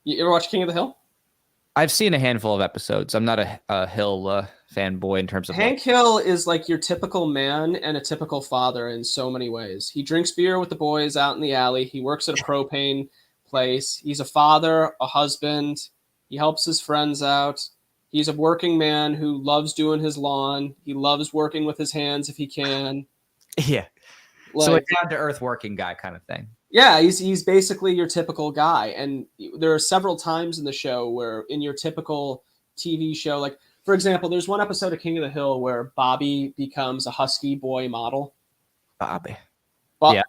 Speaker 3: You ever watch King of the Hill?
Speaker 2: I've seen a handful of episodes. I'm not a Hill fanboy in terms of
Speaker 3: Hank Hill is like your typical man and a typical father in so many ways. He drinks beer with the boys out in the alley. He works at a propane place. He's a father, a husband. He helps his friends out. He's a working man who loves doing his lawn. He loves working with his hands if he can.
Speaker 2: Yeah. So a down-to-earth working guy kind of thing.
Speaker 3: Yeah, he's basically your typical guy. And there are several times in the show where in your typical TV show, like, for example, there's one episode of King of the Hill where Bobby becomes a husky boy model.
Speaker 2: Bobby.
Speaker 3: Bobby.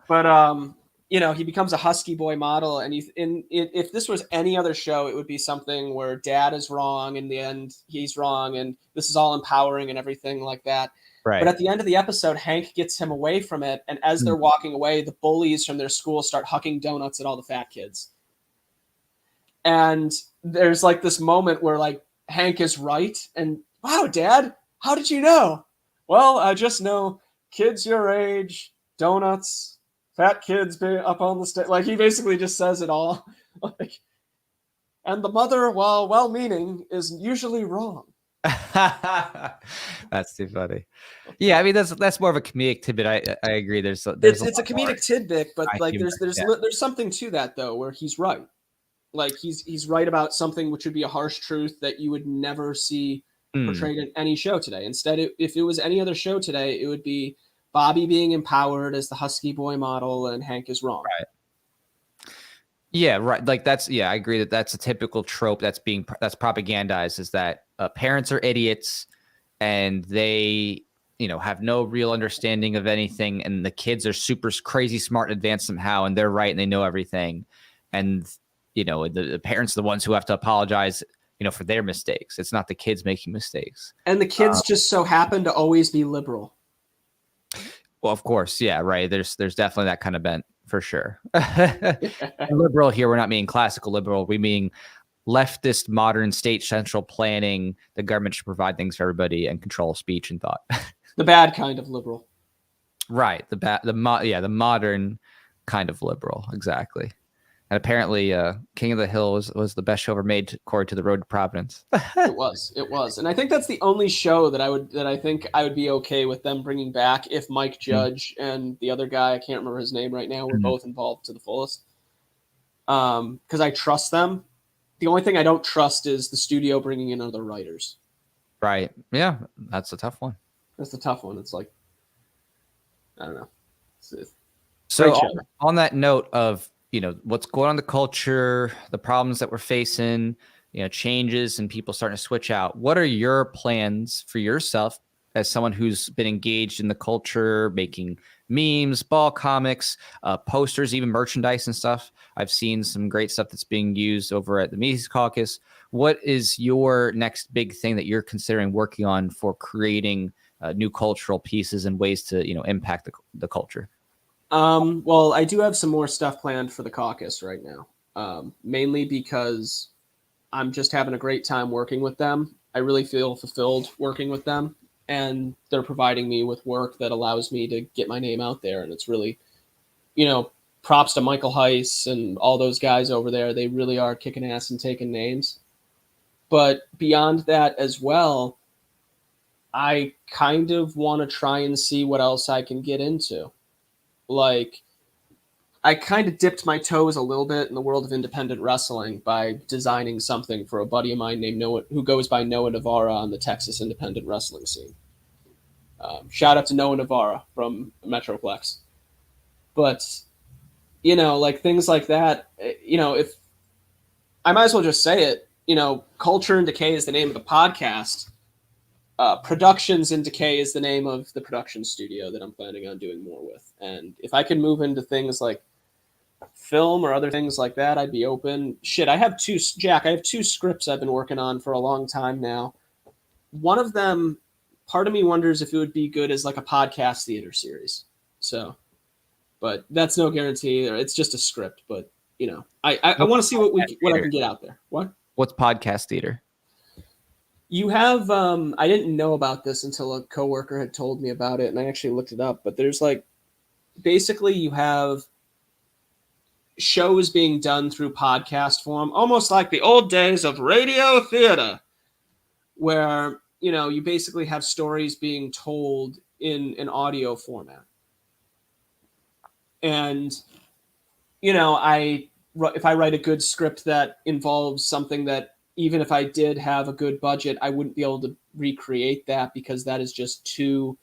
Speaker 3: But, he becomes a husky boy model. And if this was any other show, it would be something where dad is wrong. In the end, he's wrong. And this is all empowering and everything like that.
Speaker 2: Right.
Speaker 3: But at the end of the episode, Hank gets him away from it. And as they're walking away, the bullies from their school start hucking donuts at all the fat kids. And there's like this moment where like Hank is right. And wow, Dad, how did you know? Well, I just know kids your age, donuts, fat kids up on the stage. Like he basically just says it all. Like, and the mother, while well-meaning, is usually wrong.
Speaker 2: That's too funny. Yeah, I mean that's more of a comedic tidbit. I agree. It's a
Speaker 3: comedic tidbit, but like there's something to that though, where he's right. Like he's right about something which would be a harsh truth that you would never see portrayed in any show today. Instead, if it was any other show today, it would be Bobby being empowered as the husky boy model, and Hank is wrong.
Speaker 2: Right. Yeah, right. Like I agree that that's a typical trope that's propagandized, is that parents are idiots and they, have no real understanding of anything. And the kids are super crazy smart and advanced somehow. And they're right. And they know everything. And, the parents are the ones who have to apologize, for their mistakes. It's not the kids making mistakes.
Speaker 3: And the kids just so happen to always be liberal.
Speaker 2: Well, of course. Yeah. Right. There's definitely that kind of bent. For sure. Liberal here, we're not meaning classical liberal. We mean leftist, modern, state central planning. The government should provide things for everybody and control speech and thought.
Speaker 3: The bad kind of liberal.
Speaker 2: Right. The modern kind of liberal. Exactly. And apparently King of the Hill was the best show ever made, according to the Road to Providence.
Speaker 3: It was. And I think that's the only show that I think I would be okay with them bringing back if Mike Judge and the other guy, I can't remember his name right now, were both involved to the fullest. because I trust them. The only thing I don't trust is the studio bringing in other writers.
Speaker 2: Right. Yeah, that's a tough one.
Speaker 3: That's the tough one. It's like, I don't know.
Speaker 2: So on that note of, what's going on in the culture, the problems that we're facing, changes and people starting to switch out. What are your plans for yourself as someone who's been engaged in the culture, making memes, ball comics, posters, even merchandise and stuff? I've seen some great stuff that's being used over at the Mises Caucus. What is your next big thing that you're considering working on for creating new cultural pieces and ways to, impact the culture?
Speaker 3: Well, I do have some more stuff planned for the caucus right now, mainly because I'm just having a great time working with them. I really feel fulfilled working with them, and they're providing me with work that allows me to get my name out there. And it's really, props to Michael Heiss and all those guys over there. They really are kicking ass and taking names. But beyond that as well, I kind of want to try and see what else I can get into. Like, I kind of dipped my toes a little bit in the world of independent wrestling by designing something for a buddy of mine named Noah, who goes by Noah Navarra on the Texas independent wrestling scene. Shout out to Noah Navarra from Metroplex. But, like things like that, if I might as well just say it, Culture and Decay is the name of the podcast. Productions in Decay is the name of the production studio that I'm planning on doing more with. And if I can move into things like film or other things like that, I'd be open. Shit, I have two scripts I've been working on for a long time now. One of them, part of me wonders if it would be good as like a podcast theater series. So, but that's no guarantee. It's just a script, but I want to see what I can get out there.
Speaker 2: What's podcast theater?
Speaker 3: You have, I didn't know about this until a coworker had told me about it, and I actually looked it up. But there's basically you have shows being done through podcast form, almost like the old days of radio theater, where, you basically have stories being told in an audio format. And, if I write a good script that involves something that, even if I did have a good budget, I wouldn't be able to recreate that because that is just too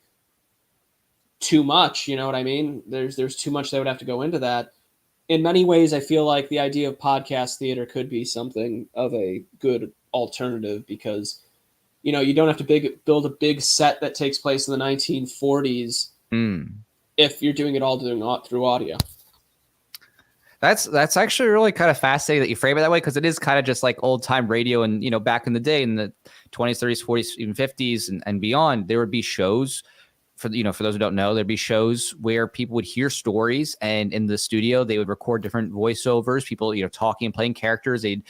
Speaker 3: much. You know what I mean? There's too much that would have to go into that. In many ways, I feel like the idea of podcast theater could be something of a good alternative because, you don't have to build a big set that takes place in the 1940s if you're doing it all through audio.
Speaker 2: That's actually really kind of fascinating that you frame it that way, because it is kind of just like old time radio. And, back in the day in the 20s, 30s, 40s, even 50s and beyond, there would be shows for those who don't know, there'd be shows where people would hear stories, and in the studio, they would record different voiceovers, people, talking and playing characters. They'd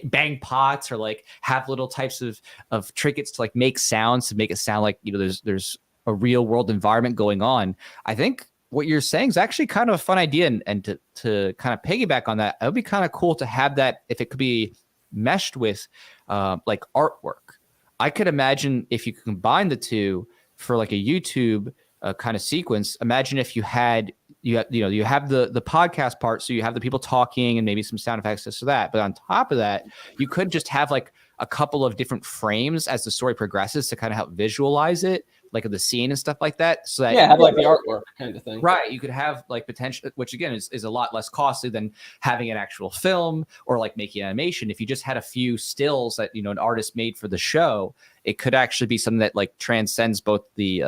Speaker 2: bang pots or like have little types of trinkets to like make sounds to make it sound like, there's a real world environment going on. I think what you're saying is actually kind of a fun idea, and to kind of piggyback on that, it would be kind of cool to have that if it could be meshed with like artwork. I could imagine if you could combine the two for like a YouTube kind of sequence. Imagine if you have the podcast part, so you have the people talking and maybe some sound effects to that. But on top of that, you could just have like a couple of different frames as the story progresses to kind of help visualize it, like of the scene and stuff like that. So that
Speaker 3: have like the artwork kind of thing.
Speaker 2: Right. You could have like potential, which again is a lot less costly than having an actual film or like making animation. If you just had a few stills that, an artist made for the show, it could actually be something that like transcends both the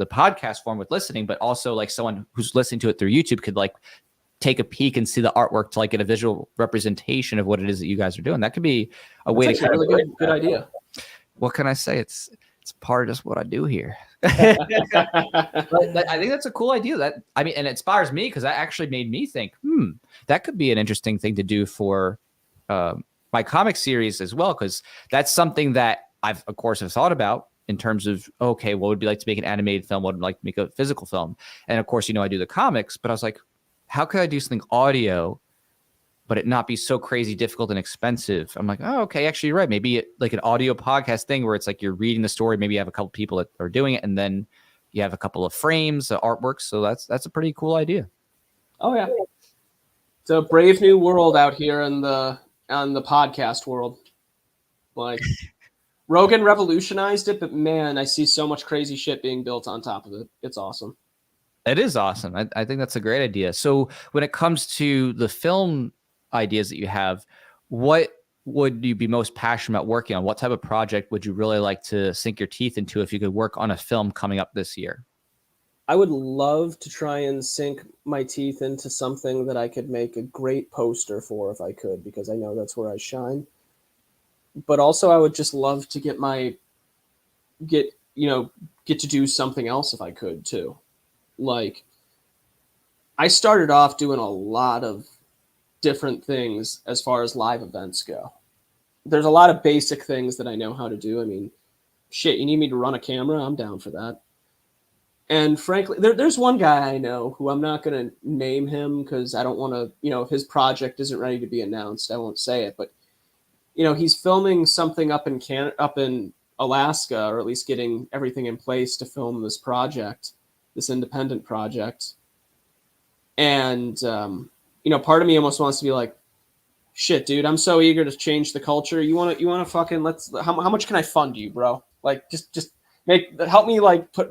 Speaker 2: podcast form with listening, but also like someone who's listening to it through YouTube could like take a peek and see the artwork to like get a visual representation of what it is that you guys are doing. That could be a way to
Speaker 3: really good idea.
Speaker 2: What can I say? It's part of just what I do here. But I think that's a cool idea. And it inspires me because that actually made me think, that could be an interesting thing to do for my comic series as well. Because that's something that I've, of course, have thought about in terms of, okay, what would it be like to make an animated film? What would it like to make a physical film? And of course, I do the comics, but I was like, how could I do something audio, but it not be so crazy difficult and expensive? I'm like, oh, okay, actually, you're right. Maybe like an audio podcast thing where it's like you're reading the story. Maybe you have a couple people that are doing it, and then you have a couple of frames, artwork. So that's a pretty cool idea.
Speaker 3: Oh yeah, It's a brave new world out here on the podcast world. Like Rogan revolutionized it, but man, I see so much crazy shit being built on top of it. It's awesome.
Speaker 2: It is awesome. I think that's a great idea. So when it comes to the film ideas that you have, what would you be most passionate about working on? What type of project would you really like to sink your teeth into if you could work on a film coming up this year?
Speaker 3: I would love to try and sink my teeth into something that I could make a great poster for if I could, because I know that's where I shine. But also I would just love to get to do something else if I could too. Like, I started off doing a lot of different things as far as live events go. There's a lot of basic things that I know how to do. I mean, shit, you need me to run a camera? I'm down for that. And frankly, there's one guy I know who I'm not going to name him because I don't want to, if his project isn't ready to be announced, I won't say it. But, he's filming something up in Alaska, or at least getting everything in place to film this project, this independent project. And, part of me almost wants to be like, shit, dude, I'm so eager to change the culture. You want to fucking how much can I fund you, bro? Like, just help me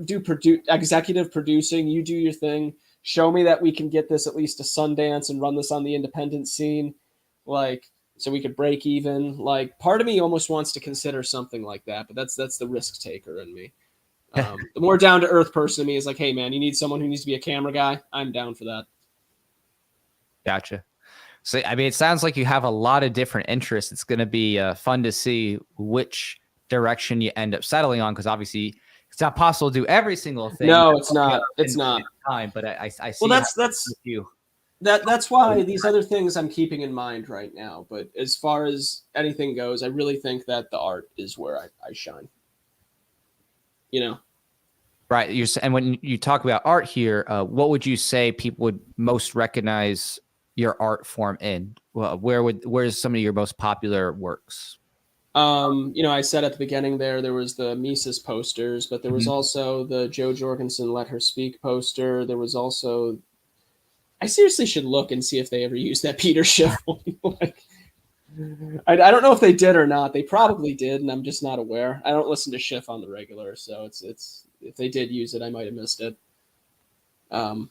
Speaker 3: do executive producing. You do your thing. Show me that we can get this at least to Sundance and run this on the independent scene. Like, so we could break even. Like, part of me almost wants to consider something like that, but that's the risk taker in me. The more down to earth person in me is like, hey man, you need someone who needs to be a camera guy. I'm down for that.
Speaker 2: Gotcha. So, I mean, it sounds like you have a lot of different interests. It's going to be fun to see which direction you end up settling on, because obviously it's not possible to do every single thing.
Speaker 3: No, it's not. It's not.
Speaker 2: Time, but I see.
Speaker 3: Well, that's why these other things I'm keeping in mind right now. But as far as anything goes, I really think that the art is where I shine.
Speaker 2: Right. And when you talk about art here, what would you say people would most recognize your art form in? Well, where's some of your most popular works?
Speaker 3: I said at the beginning there was the Mises posters, but there was also the Joe Jorgensen Let Her Speak poster. There was also, I seriously should look and see if they ever used that Peter Schiff one. I don't know if they did or not. They probably did, and I'm just not aware. I don't listen to Schiff on the regular, so it's if they did use it, I might have missed it. But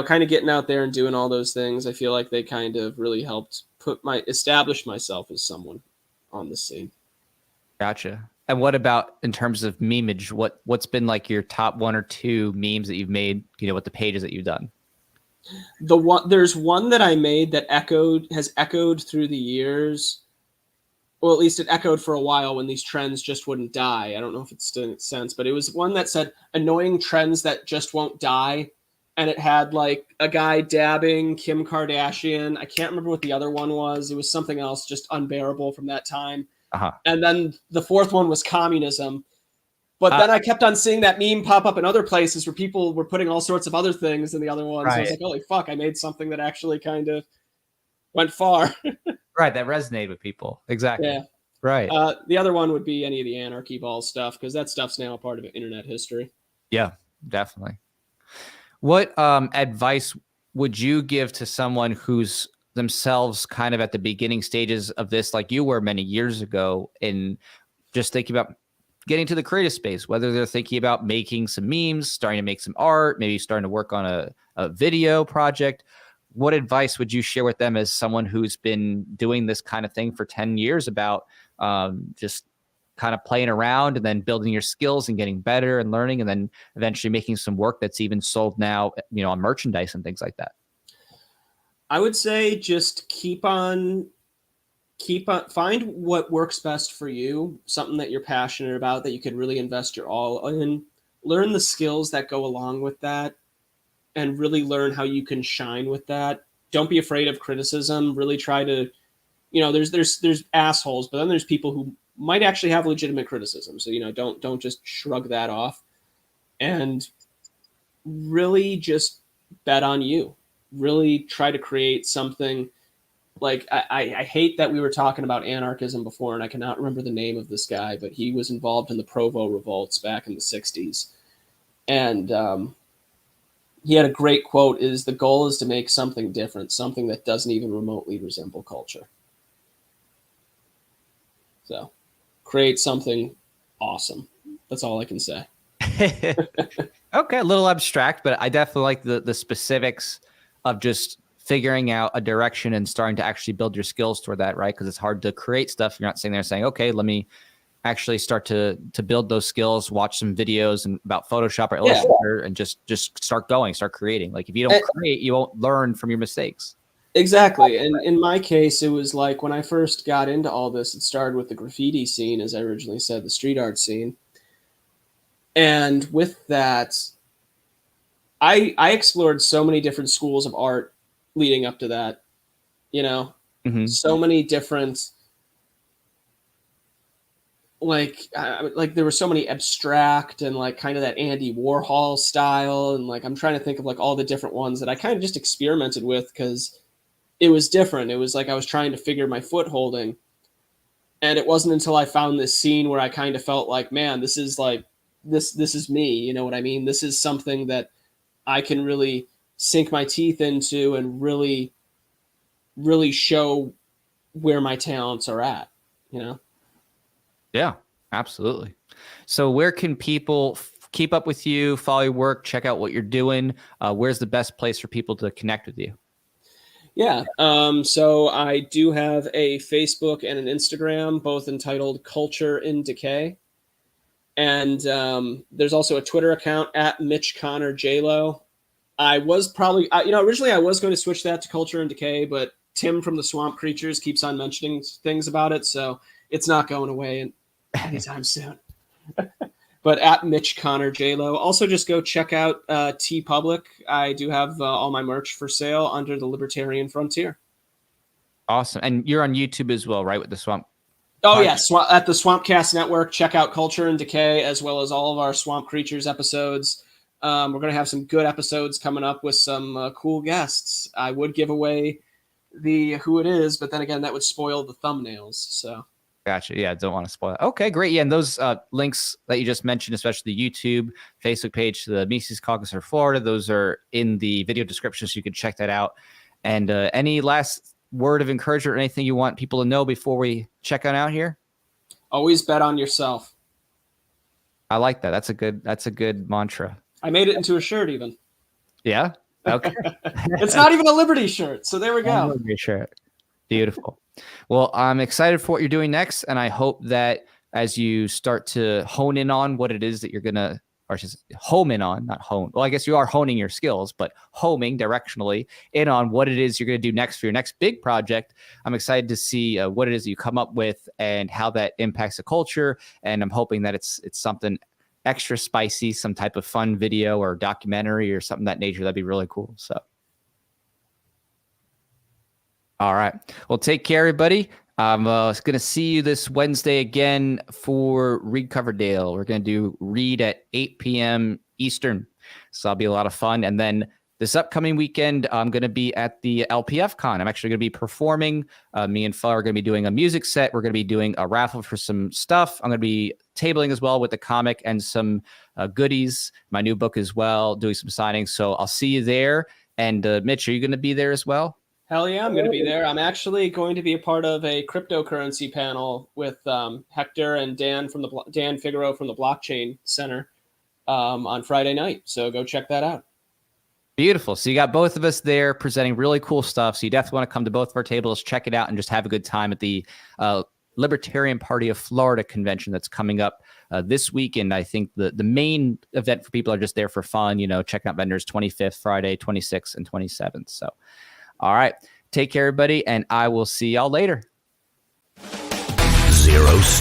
Speaker 3: kind of getting out there and doing all those things, I feel like they kind of really helped establish myself as someone on the scene.
Speaker 2: Gotcha. And what about in terms of memeage? What's been like your top one or two memes that you've made, with the pages that you've done?
Speaker 3: There's one that I made that has echoed through the years. Well, at least it echoed for a while when these trends just wouldn't die. I don't know if it still makes sense, but it was one that said annoying trends that just won't die. And it had like a guy dabbing Kim Kardashian. I can't remember what the other one was. It was something else just unbearable from that time.
Speaker 2: Uh-huh.
Speaker 3: And then the fourth one was communism. But then I kept on seeing that meme pop up in other places where people were putting all sorts of other things in the other ones. Right. So I was like, holy fuck, I made something that actually kind of went far.
Speaker 2: Right, that resonated with people. Exactly.
Speaker 3: Yeah.
Speaker 2: Right.
Speaker 3: The other one would be any of the anarchy ball stuff, because that stuff's now a part of internet history.
Speaker 2: Yeah, definitely. What advice would you give to someone who's themselves kind of at the beginning stages of this, like you were many years ago, and just thinking about getting to the creative space, whether they're thinking about making some memes, starting to make some art, maybe starting to work on a video project? What advice would you share with them as someone who's been doing this kind of thing for 10 years about just kind of playing around and then building your skills and getting better and learning, and then eventually making some work that's even sold now, on merchandise and things like that?
Speaker 3: I would say just find what works best for you, something that you're passionate about, that you could really invest your all in, learn the skills that go along with that, and really learn how you can shine with that. Don't be afraid of criticism. Really try to, there's assholes, but then there's people who might actually have legitimate criticism. So, don't just shrug that off, and really just bet on you. Really try to create something. Like, I hate that we were talking about anarchism before, and I cannot remember the name of this guy, but he was involved in the Provo revolts back in the 60s. And he had a great quote: "Is the goal is to make something different, something that doesn't even remotely resemble culture." So, create something awesome. That's all I can say.
Speaker 2: Okay, a little abstract, but I definitely like the specifics of just figuring out a direction and starting to actually build your skills toward that, right? Because it's hard to create stuff. You're not sitting there saying, okay, let me actually start to build those skills, watch some videos and about Photoshop or Illustrator, and just start creating. Like if you don't create, you won't learn from your mistakes.
Speaker 3: Exactly. And in my case, it was like when I first got into all this, it started with the graffiti scene, as I originally said, the street art scene. And with that, I explored so many different schools of art leading up to that, so many different, like there were so many abstract and like kind of that Andy Warhol style. And like, I'm trying to think of like all the different ones that I kind of just experimented with because it was different. It was like I was trying to figure my foot holding. And it wasn't until I found this scene where I kind of felt like, man, this is like, this is me. You know what I mean? This is something that I can really sink my teeth into and really, really show where my talents are at,
Speaker 2: Yeah, absolutely. So where can people keep up with you, follow your work, check out what you're doing? Where's the best place for people to connect with you?
Speaker 3: Yeah. So I do have a Facebook and an Instagram, both entitled Culture in Decay. And there's also a Twitter account at Mitch Connor JLo. I was probably, originally I was going to switch that to Culture in Decay, but Tim from the Swamp Creatures keeps on mentioning things about it. So it's not going away anytime soon. But at Mitch Connor JLo. Also, just go check out TeePublic. I do have all my merch for sale under the Libertarian Frontier.
Speaker 2: Awesome. And you're on YouTube as well, right? With the Swamp.
Speaker 3: Oh, yeah. At the Swampcast Network, check out Culture in Decay, as well as all of our Swamp Creatures episodes. We're going to have some good episodes coming up with some cool guests. I would give away who it is, but then again, that would spoil the thumbnails. So.
Speaker 2: Gotcha. Yeah, don't want to spoil it. Okay, great. Yeah, and those links that you just mentioned, especially the YouTube, Facebook page, the Mises Caucus of Florida, those are in the video description, so you can check that out. And any last word of encouragement or anything you want people to know before we check on out here?
Speaker 3: Always bet on yourself.
Speaker 2: I like that. That's a good mantra.
Speaker 3: I made it into a shirt even.
Speaker 2: Yeah? Okay.
Speaker 3: It's not even a Liberty shirt, so there we go.
Speaker 2: Liberty shirt. Beautiful. Well, I'm excited for what you're doing next, and I hope that as you start to hone in on what it is that you're going to, or just home in on, not hone. Well, I guess you are honing your skills, but homing directionally in on what it is you're going to do next for your next big project. I'm excited to see what it is that you come up with and how that impacts the culture, and I'm hoping that it's something extra spicy, some type of fun video or documentary or something of that nature. That'd be really cool. So. All right. Well, take care, everybody. I'm going to see you this Wednesday again for Read Coverdale. We're going to do Read at 8 p.m. Eastern. So that'll be a lot of fun. And then this upcoming weekend, I'm going to be at the LPF Con. I'm actually going to be performing. Me and Flo are going to be doing a music set. We're going to be doing a raffle for some stuff. I'm going to be tabling as well with the comic and some goodies, my new book as well, doing some signings. So I'll see you there. And Mitch, are you going to be there as well?
Speaker 3: Hell yeah, I'm going to be there. I'm actually going to be a part of a cryptocurrency panel with Hector and Dan Figueroa from the Blockchain Center on Friday night. So go check that out.
Speaker 2: Beautiful. So you got both of us there presenting really cool stuff. So you definitely want to come to both of our tables, check it out, and just have a good time at the Libertarian Party of Florida convention that's coming up this weekend. I think the main event for people are just there for fun, checking out vendors 25th, Friday, 26th, and 27th. So. All right. Take care, everybody, and I will see y'all later.
Speaker 1: ZeroState.